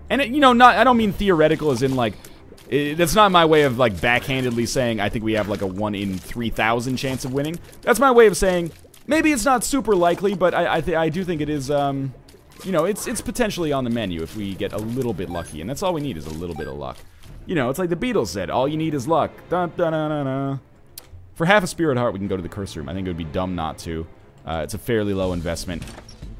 [SPEAKER 1] And, you know, I don't mean theoretical as in, like, that's not my way of, like, backhandedly saying I think we have, like, a 1 in 3,000 chance of winning. That's my way of saying maybe it's not super likely, but I do think it is, you know, it's potentially on the menu if we get a little bit lucky. And that's all we need is a little bit of luck. You know, it's like the Beatles said, all you need is luck. Dun, dun, dun, dun, dun. For half a Spirit Heart, we can go to the Curse Room. I think it would be dumb not to. It's a fairly low investment,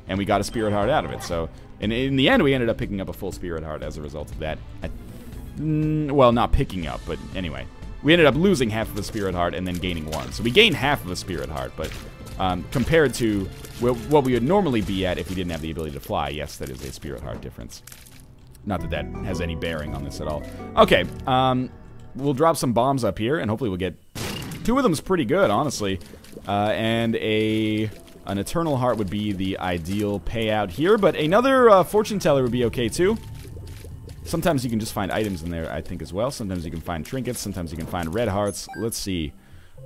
[SPEAKER 1] and we got a Spirit Heart out of it. So, in the end, we ended up picking up a full Spirit Heart as a result of that. Well, not picking up, but anyway. We ended up losing half of a Spirit Heart and then gaining 1. So we gained half of a Spirit Heart, but compared to what we would normally be at if we didn't have the ability to fly, yes, that is a Spirit Heart difference. Not that that has any bearing on this at all. Okay, we'll drop some bombs up here, and hopefully we'll get... 2 of them's pretty good, honestly. And an Eternal Heart would be the ideal payout here, but another Fortune Teller would be okay, too. Sometimes you can just find items in there, I think, as well. Sometimes you can find trinkets. Sometimes you can find red hearts. Let's see.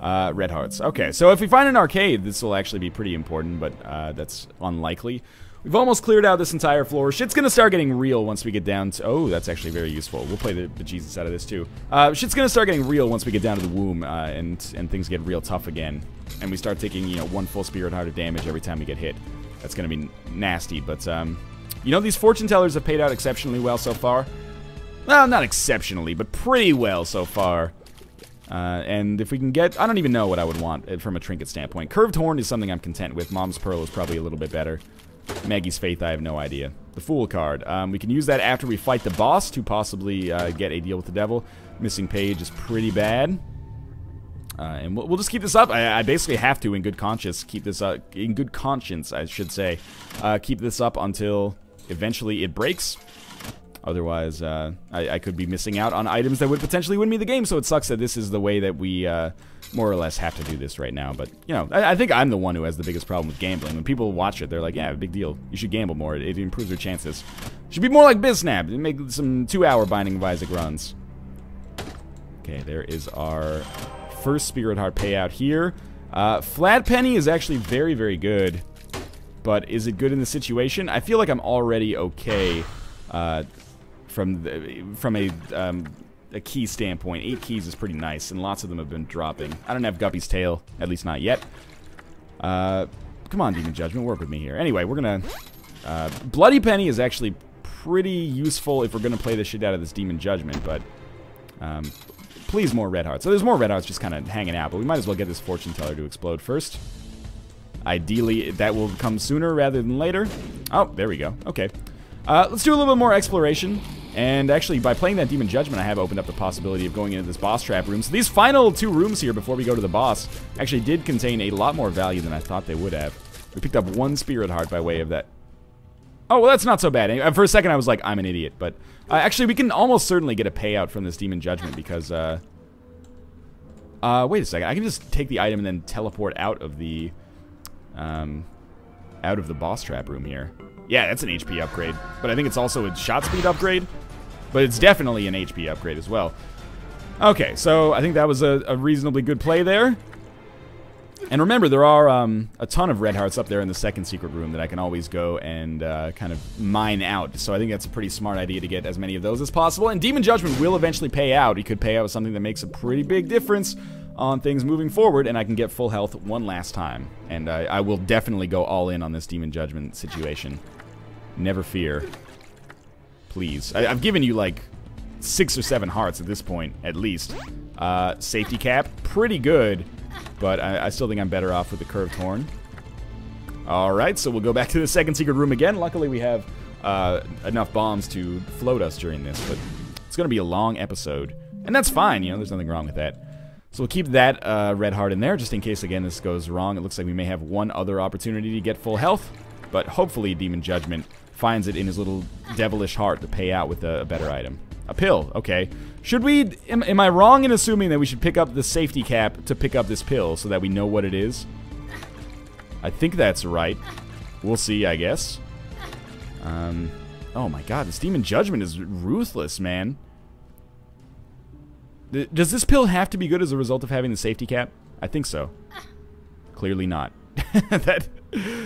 [SPEAKER 1] Red hearts. Okay, so if we find an arcade, this will actually be pretty important, but that's unlikely. We've almost cleared out this entire floor. Shit's gonna start getting real once we get down to... Oh, that's actually very useful. We'll play the Jesus out of this, too. Shit's gonna start getting real once we get down to the womb, and things get real tough again. And we start taking, you know, 1 full Spirit Heart of damage every time we get hit. That's gonna be nasty, but, you know, these Fortune Tellers have paid out exceptionally well so far. Well, not exceptionally, but pretty well so far. And if we can get... I don't even know what I would want from a trinket standpoint. Curved Horn is something I'm content with. Mom's Pearl is probably a little bit better. Maggie's Faith, I have no idea. The Fool card. We can use that after we fight the boss to possibly get a deal with the devil. Missing Page is pretty bad. And we'll just keep this up. I basically have to, in good conscience, keep this up. In good conscience, I should say. Keep this up until eventually it breaks. Otherwise, I could be missing out on items that would potentially win me the game, so it sucks that this is the way that we more or less have to do this right now. But, you know, I think I'm the one who has the biggest problem with gambling. When people watch it, they're like, yeah, big deal. You should gamble more. It improves your chances. Should be more like BizSnap. Make some 2-hour Binding of Isaac runs. Okay, there is our first Spirit Heart payout here. Flat Penny is actually very, very good. But is it good in the situation? I feel like I'm already okay from a key standpoint. 8 keys is pretty nice, and lots of them have been dropping. I don't have Guppy's Tail, at least not yet. Come on, Demon Judgment, work with me here. Anyway, we're gonna... Bloody Penny is actually pretty useful if we're gonna play the shit out of this Demon Judgment, but... please, more red hearts. So there's more red hearts just kind of hanging out, but we might as well get this Fortune Teller to explode first. Ideally, that will come sooner rather than later. Oh, there we go. Okay. Let's do a little bit more exploration. And actually, by playing that Demon Judgment, I have opened up the possibility of going into this boss trap room. So these final 2 rooms here before we go to the boss actually did contain a lot more value than I thought they would have. We picked up 1 Spirit Heart by way of that. Oh, well, that's not so bad. For a second, I was like, I'm an idiot. But actually, we can almost certainly get a payout from this Demon Judgment because... Wait a second. I can just take the item and then teleport out of the boss trap room here. Yeah, that's an HP upgrade. But I think it's also a shot speed upgrade. But it's definitely an HP upgrade as well. Okay, so I think that was a reasonably good play there. And remember, there are a ton of red hearts up there in the second secret room that I can always go and kind of mine out. So I think that's a pretty smart idea to get as many of those as possible. And Demon Judgment will eventually pay out. He could pay out with something that makes a pretty big difference on things moving forward, and I can get full health one last time. And I will definitely go all in on this Demon Judgment situation. Never fear. Please. I've given you like 6 or 7 hearts at this point, at least. Safety cap, pretty good. But I still think I'm better off with the curved horn. Alright, so we'll go back to the second secret room again. Luckily we have enough bombs to float us during this, but it's going to be a long episode. And that's fine, you know, there's nothing wrong with that. So we'll keep that red heart in there, just in case, again, this goes wrong. It looks like we may have one other opportunity to get full health, but hopefully Demon Judgment finds it in his little devilish heart to pay out with a better item. A pill, okay. Should we, am I wrong in assuming that we should pick up the safety cap to pick up this pill so that we know what it is? I think that's right. We'll see, I guess. Oh my god, this Demon Judgment is ruthless, man. Does this pill have to be good as a result of having the safety cap? I think so. Clearly not.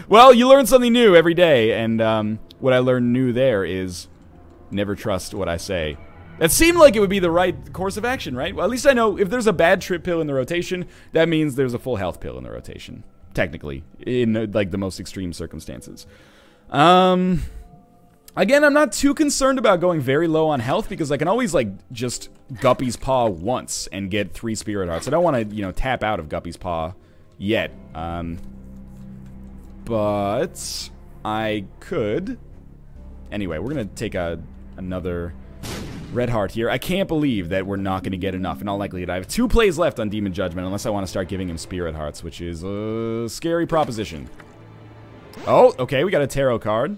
[SPEAKER 1] Well, you learn something new every day, and what I learned new there is never trust what I say. That seemed like it would be the right course of action, right? Well, at least I know if there's a bad trip pill in the rotation, that means there's a full health pill in the rotation. Technically, in like the most extreme circumstances. Again, I'm not too concerned about going very low on health because I can always like just Guppy's Paw once and get 3 Spirit Hearts. I don't want to, you know, tap out of Guppy's Paw yet. But I could. Anyway, we're gonna take another red heart here. I can't believe that we're not going to get enough. In all likelihood, I have 2 plays left on Demon Judgment, unless I want to start giving him Spirit Hearts, which is a scary proposition. Oh, okay, we got a tarot card.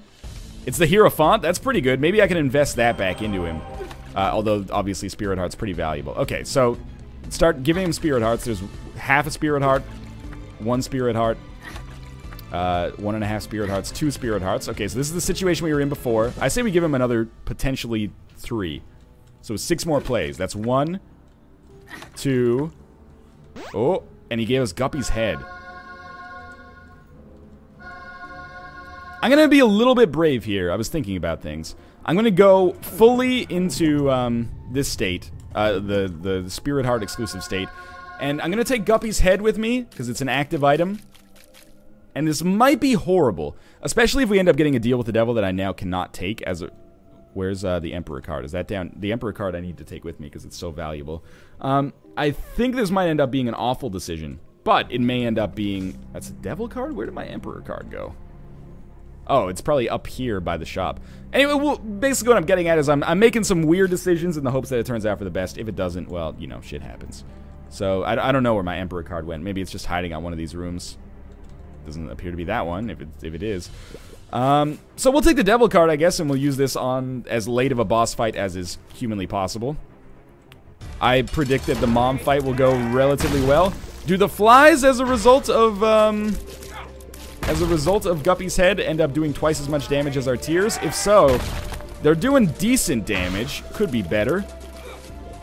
[SPEAKER 1] It's the Hierophant. That's pretty good. Maybe I can invest that back into him. Although, obviously, Spirit Heart's pretty valuable. Okay, so start giving him Spirit Hearts. There's half a Spirit Heart, 1 Spirit Heart, 1.5 Spirit Hearts, 2 Spirit Hearts. Okay, so this is the situation we were in before. I say we give him another potentially 3. So 6 more plays. That's 1, 2. Oh, and he gave us Guppy's head. I'm going to be a little bit brave here. I was thinking about things. I'm going to go fully into this state, the Spirit Heart exclusive state. And I'm going to take Guppy's head with me, because it's an active item. And this might be horrible, especially if we end up getting a deal with the devil that I now cannot take as a... Where's the Emperor card? Is that down? The Emperor card I need to take with me because it's so valuable. I think this might end up being an awful decision, but it may end up being... That's a devil card? Where did my Emperor card go? Oh, it's probably up here by the shop. Anyway, well, basically what I'm getting at is I'm making some weird decisions in the hopes that it turns out for the best. If it doesn't, well, you know, shit happens. So I don't know where my Emperor card went. Maybe it's just hiding on one of these rooms. Doesn't appear to be that one, if it is. So we'll take the devil card, I guess, and we'll use this on as late of a boss fight as is humanly possible. I predict that the mom fight will go relatively well. Do the flies, as a result of Guppy's head, end up doing twice as much damage as our tears? If so, they're doing decent damage. Could be better.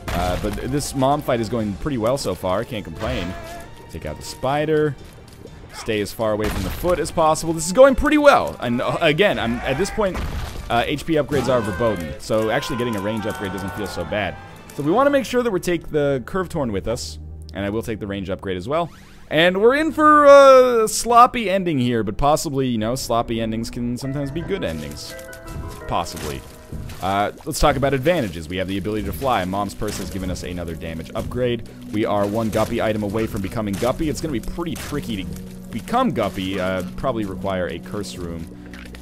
[SPEAKER 1] But this mom fight is going pretty well so far. Can't complain. Take out the spider. Stay as far away from the foot as possible. This is going pretty well. And again, at this point, HP upgrades are verboten. So actually getting a range upgrade doesn't feel so bad. So we want to make sure that we take the curved horn with us. And I will take the range upgrade as well. And we're in for a sloppy ending here. But possibly, you know, sloppy endings can sometimes be good endings. Possibly. Let's talk about advantages. We have the ability to fly. Mom's Purse has given us another damage upgrade. We are 1 Guppy item away from becoming Guppy. It's going to be pretty tricky to become Guppy. Probably require a curse room.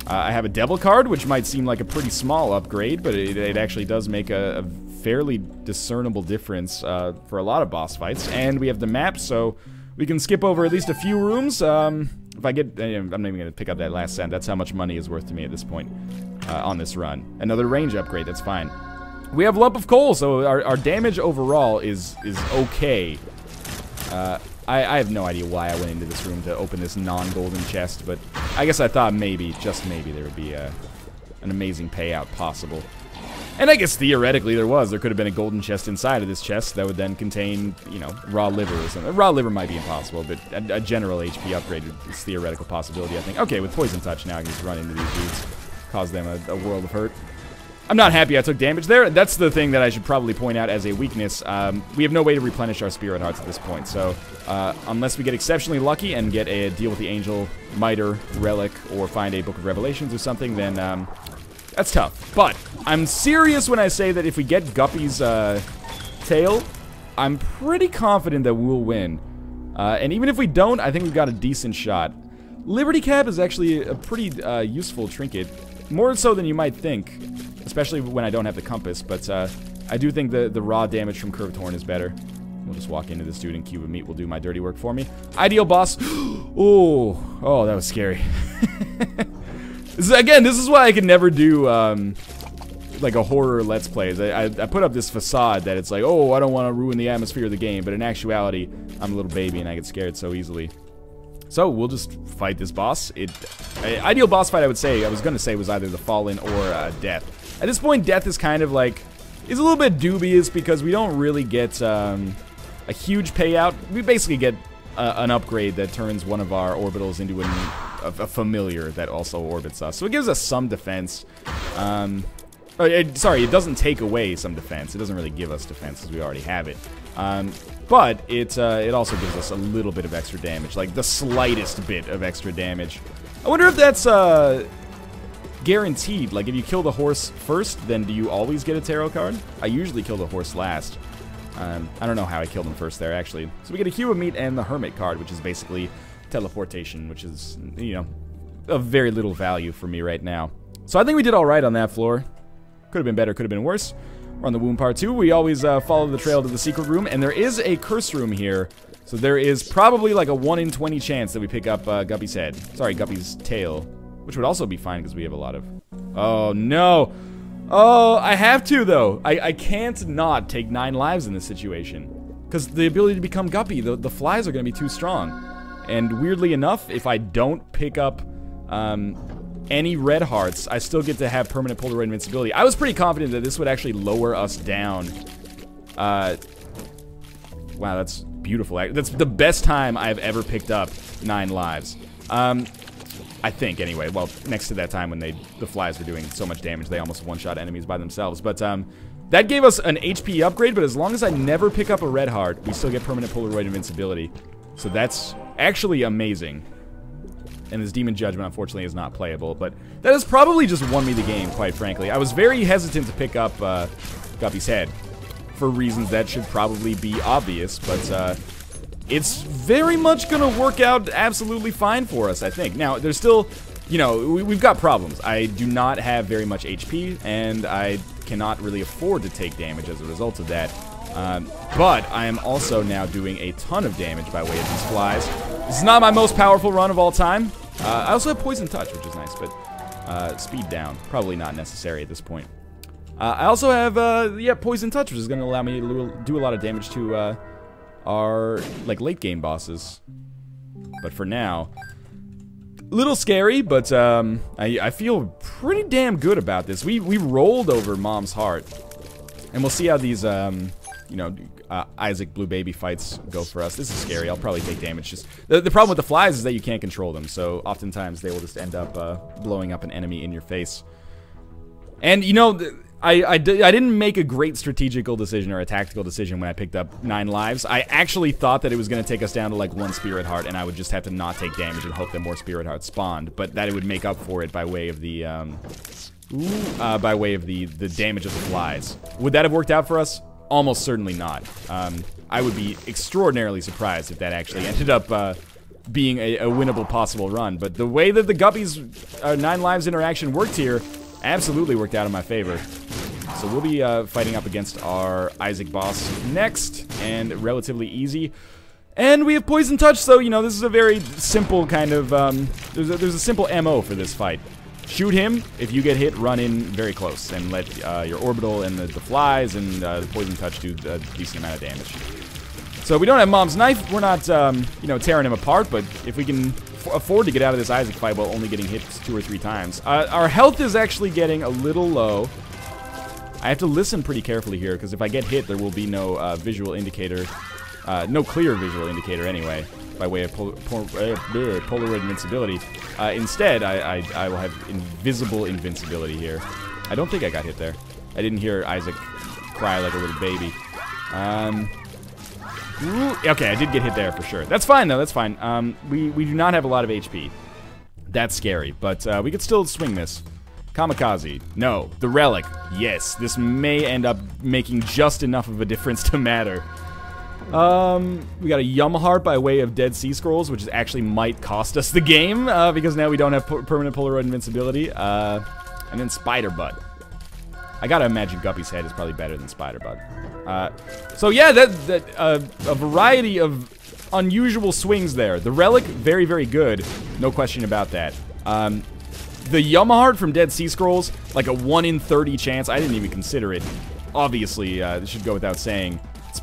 [SPEAKER 1] I have a devil card, which might seem like a pretty small upgrade, but it actually does make a fairly discernible difference for a lot of boss fights. And we have the map, so we can skip over at least a few rooms. If I get... I'm not even going to pick up that last cent. That's how much money is worth to me at this point on this run. Another range upgrade, that's fine. We have Lump of Coal, so our damage overall is okay. I have no idea why I went into this room to open this non-golden chest, but I guess I thought maybe, just maybe, there would be an amazing payout possible. And I guess theoretically there was. There could have been a golden chest inside of this chest that would then contain, you know, raw liver or something. Raw liver might be impossible, but a general HP upgrade is a theoretical possibility, I think. Okay, with Poison Touch now I can just run into these dudes, cause them a world of hurt. I'm not happy I took damage there. That's the thing that I should probably point out as a weakness. We have no way to replenish our Spirit Hearts at this point, so unless we get exceptionally lucky and get a deal with the Angel, Miter, Relic, or find a Book of Revelations or something, then that's tough. But I'm serious when I say that if we get Guppy's tail, I'm pretty confident that we'll win. And even if we don't, I think we've got a decent shot. Liberty Cap is actually a pretty useful trinket, more so than you might think. Especially when I don't have the compass, but I do think the raw damage from Curved Horn is better. We'll just walk into this dude and Cube of Meat will do my dirty work for me. Ideal boss. Oh, that was scary. This is why I can never do like a horror Let's Plays. I put up this facade that it's like, oh, I don't want to ruin the atmosphere of the game, but in actuality, I'm a little baby and I get scared so easily. So we'll just fight this boss. Ideal boss fight, I was gonna say, was either the Fallen or Death. At this point, Death is kind of like, is a little bit dubious because we don't really get a huge payout. We basically get an upgrade that turns one of our orbitals into a familiar that also orbits us. So it gives us some defense. Sorry, it doesn't take away some defense. It doesn't really give us defense because we already have it. But it also gives us a little bit of extra damage, like the slightest bit of extra damage. I wonder if that's guaranteed. Like if you kill the horse first, then do you always get a tarot card? I usually kill the horse last. I don't know how I killed him first there, actually. So we get a Cube of Meat and the Hermit card, which is basically teleportation, which is, you know, of very little value for me right now. So I think we did all right on that floor. Could have been better, could have been worse. We're on the Womb Part 2. We always follow the trail to the secret room, and there is a curse room here. So there is probably like a 1 in 20 chance that we pick up Guppy's head. Sorry, Guppy's tail. Which would also be fine because we have a lot of... Oh, no. Oh, I have to, though. I can't not take 9 lives in this situation. Because the ability to become Guppy, the flies are going to be too strong. And weirdly enough, if I don't pick up any red hearts, I still get to have permanent Polaroid invincibility. I was pretty confident that this would actually lower us down. Wow, that's beautiful. That's the best time I've ever picked up 9 lives. I think, anyway. Well, next to that time when the flies were doing so much damage, they almost one-shot enemies by themselves. But that gave us an HP upgrade, but as long as I never pick up a red heart, we still get permanent Polaroid invincibility. So that's actually amazing. And this Demon Judgment, unfortunately, is not playable, but that has probably just won me the game, quite frankly. I was very hesitant to pick up Guppy's head for reasons that should probably be obvious, but it's very much gonna work out absolutely fine for us, I think. Now, there's still, you know, we've got problems. I do not have very much HP, and I cannot really afford to take damage as a result of that. But I am also now doing a ton of damage by way of these flies. This is not my most powerful run of all time. I also have Poison Touch, which is nice, but speed down, probably not necessary at this point. I also have, yeah, Poison Touch, which is going to allow me to do a lot of damage to our, like, late game bosses. But for now, a little scary, but I feel pretty damn good about this. We rolled over Mom's heart, and we'll see how these, you know, Isaac Blue Baby fights go for us. This is scary. I'll probably take damage. Just the problem with the flies is that you can't control them, so oftentimes they will just end up blowing up an enemy in your face. And, you know, I didn't make a great strategical decision or a tactical decision when I picked up 9 lives. I actually thought that it was going to take us down to like 1 Spirit Heart, and I would just have to not take damage and hope that more Spirit Hearts spawned, but that it would make up for it by way of the the damage of the flies. Would that have worked out for us? Almost certainly not. I would be extraordinarily surprised if that actually ended up being a winnable possible run. But the way that the Guppy's 9 lives interaction worked here absolutely worked out in my favor. So we'll be fighting up against our Isaac boss next, and relatively easy. And we have Poison Touch, so, you know, this is a very simple kind of, there's a simple MO for this fight. Shoot him. If you get hit, run in very close and let your orbital and the flies and the Poison Touch do a decent amount of damage. So we don't have Mom's knife. We're not, you know, tearing him apart. But if we can afford to get out of this Isaac fight while only getting hit 2 or 3 times. Our health is actually getting a little low. I have to listen pretty carefully here, because if I get hit, there will be no visual indicator. No clear visual indicator, anyway, by way of Polaroid invincibility. Instead, I will have invisible invincibility here. I don't think I got hit there. I didn't hear Isaac cry like a little baby. Okay, I did get hit there for sure. That's fine, though. That's fine. We do not have a lot of HP. That's scary, but we could still swing this. Kamikaze. No. The Relic. Yes. This may end up making just enough of a difference to matter. We got a Yum Heart by way of Dead Sea Scrolls, which actually might cost us the game, because now we don't have permanent Polaroid invincibility. And then Spider Bud. I gotta imagine Guppy's head is probably better than Spider Bud. So yeah, a variety of unusual swings there. The Relic, very, very good. No question about that. The Yum Heart from Dead Sea Scrolls, like a 1 in 30 chance. I didn't even consider it. Obviously, this should go without saying.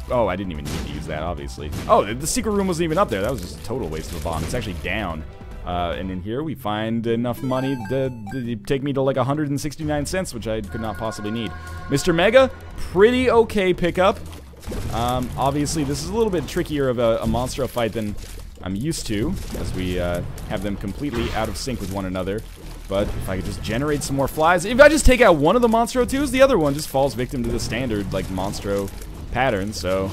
[SPEAKER 1] Oh, I didn't even need to use that, obviously. Oh, the secret room wasn't even up there. That was just a total waste of a bomb. It's actually down. And in here, we find enough money to take me to like 169 cents, which I could not possibly need. Mr. Mega, pretty okay pickup. Obviously, this is a little bit trickier of a Monstro fight than I'm used to, as we have them completely out of sync with one another. But if I could just generate some more flies. If I just take out one of the Monstro 2s, the other one just falls victim to the standard, like, Monstro pattern. So,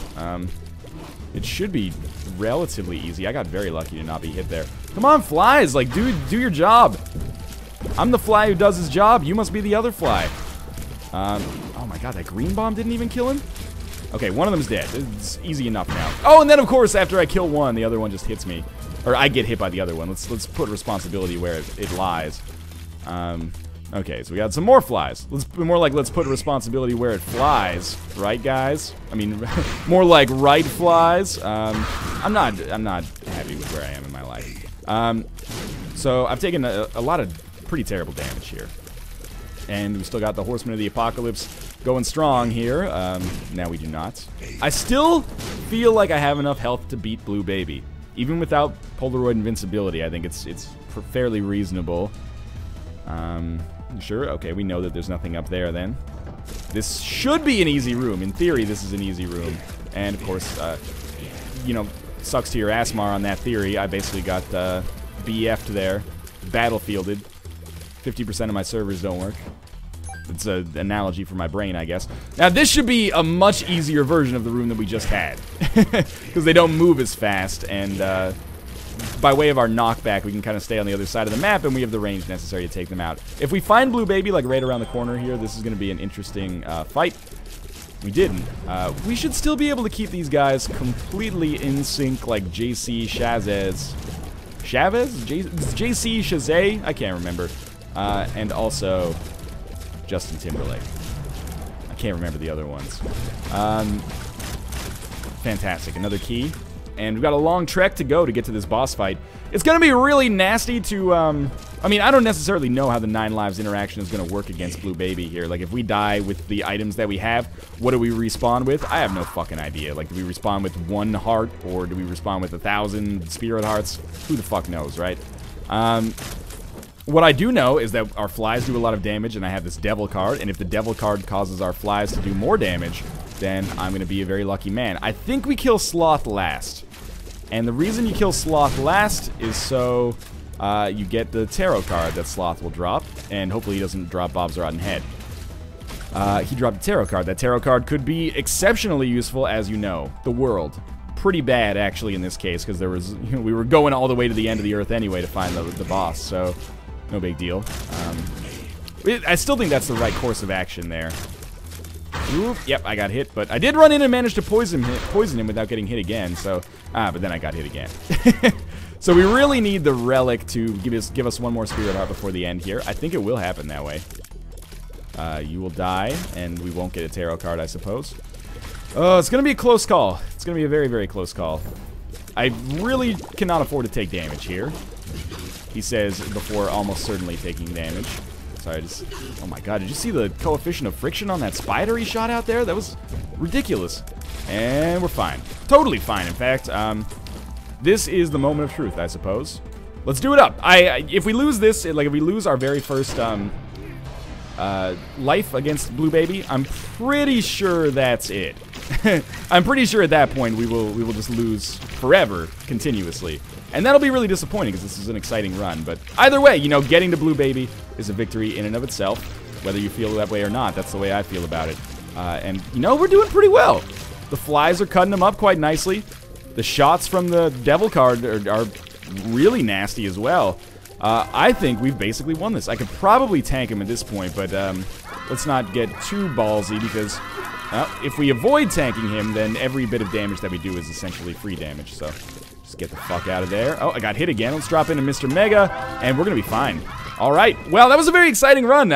[SPEAKER 1] it should be relatively easy. I got very lucky to not be hit there. Come on, flies! Like, do your job. I'm the fly who does his job. You must be the other fly. Oh my god, that green bomb didn't even kill him? Okay, one of them's dead. It's easy enough now. Oh, and then, of course, after I kill one, the other one just hits me. Or I get hit by the other one. Let's put responsibility where it lies. Okay, so we got some more flies. Let's put responsibility where it flies, right, guys? I mean, more like right flies. I'm not happy with where I am in my life. So I've taken a lot of pretty terrible damage here, and we still got the Horsemen of the Apocalypse going strong here. Now we do not. I still feel like I have enough health to beat Blue Baby. Even without Polaroid invincibility, I think it's fairly reasonable. Sure, okay, we know that there's nothing up there then. This should be an easy room. In theory, this is an easy room. And, of course, you know, sucks to your Asmar on that theory. I basically got BF'd there, battlefielded. 50% of my servers don't work. It's an analogy for my brain, I guess. Now, this should be a much easier version of the room that we just had. Because they don't move as fast, and by way of our knockback, we can kind of stay on the other side of the map, and we have the range necessary to take them out. If we find Blue Baby, like, right around the corner here, this is going to be an interesting fight. We didn't. We should still be able to keep these guys completely in sync, like JC Shazez. Chavez? JC Shazay? I can't remember. And also Justin Timberlake. I can't remember the other ones. Fantastic. Another key. And we've got a long trek to go to get to this boss fight. It's going to be really nasty to, I mean, I don't necessarily know how the 9 lives interaction is going to work against Blue Baby here. Like, if we die with the items that we have, what do we respawn with? I have no fucking idea. Like, do we respawn with 1 heart, or do we respawn with 1,000 spirit hearts? Who the fuck knows, right? What I do know is that our flies do a lot of damage, and I have this devil card, and if the devil card causes our flies to do more damage, then I'm going to be a very lucky man. I think we kill Sloth last. And the reason you kill Sloth last is so you get the tarot card that Sloth will drop, and hopefully he doesn't drop Bob's Rotten Head. He dropped a tarot card. That tarot card could be exceptionally useful, as you know. The world. Pretty bad, actually, in this case, because there was, you know, we were going all the way to the end of the earth anyway to find the boss, so no big deal. I still think that's the right course of action there. Ooh, yep, I got hit, but I did run in and manage to poison him without getting hit again, so... but then I got hit again. So we really need the Relic to give us one more Spirit Heart before the end here. I think it will happen that way. You will die, and we won't get a tarot card, I suppose. Oh, it's going to be a close call. It's going to be a very, very close call. I really cannot afford to take damage here. He says before almost certainly taking damage. Sorry, oh my god, did you see the coefficient of friction on that spider he shot out there? That was ridiculous. And we're fine. Totally fine, in fact. This is the moment of truth, I suppose. Let's do it up. If we lose this, like if we lose our very first life against Blue Baby, I'm pretty sure that's it. I'm pretty sure at that point we will just lose forever, continuously. And that'll be really disappointing because this is an exciting run. But either way, you know, getting to Blue Baby is a victory in and of itself. Whether you feel that way or not, that's the way I feel about it. And, you know, we're doing pretty well. The flies are cutting them up quite nicely. The shots from the Devil card are really nasty as well. I think we've basically won this. I could probably tank him at this point, but let's not get too ballsy because if we avoid tanking him, then every bit of damage that we do is essentially free damage. So just get the fuck out of there. Oh, I got hit again. Let's drop into Mr. Mega, and we're going to be fine. All right. Well, that was a very exciting run.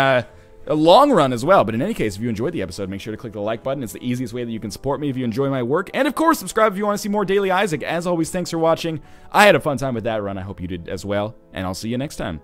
[SPEAKER 1] A long run as well, but in any case, if you enjoyed the episode, make sure to click the like button. It's the easiest way that you can support me if you enjoy my work. And of course, subscribe if you want to see more Daily Isaac. As always, thanks for watching. I had a fun time with that run. I hope you did as well, and I'll see you next time.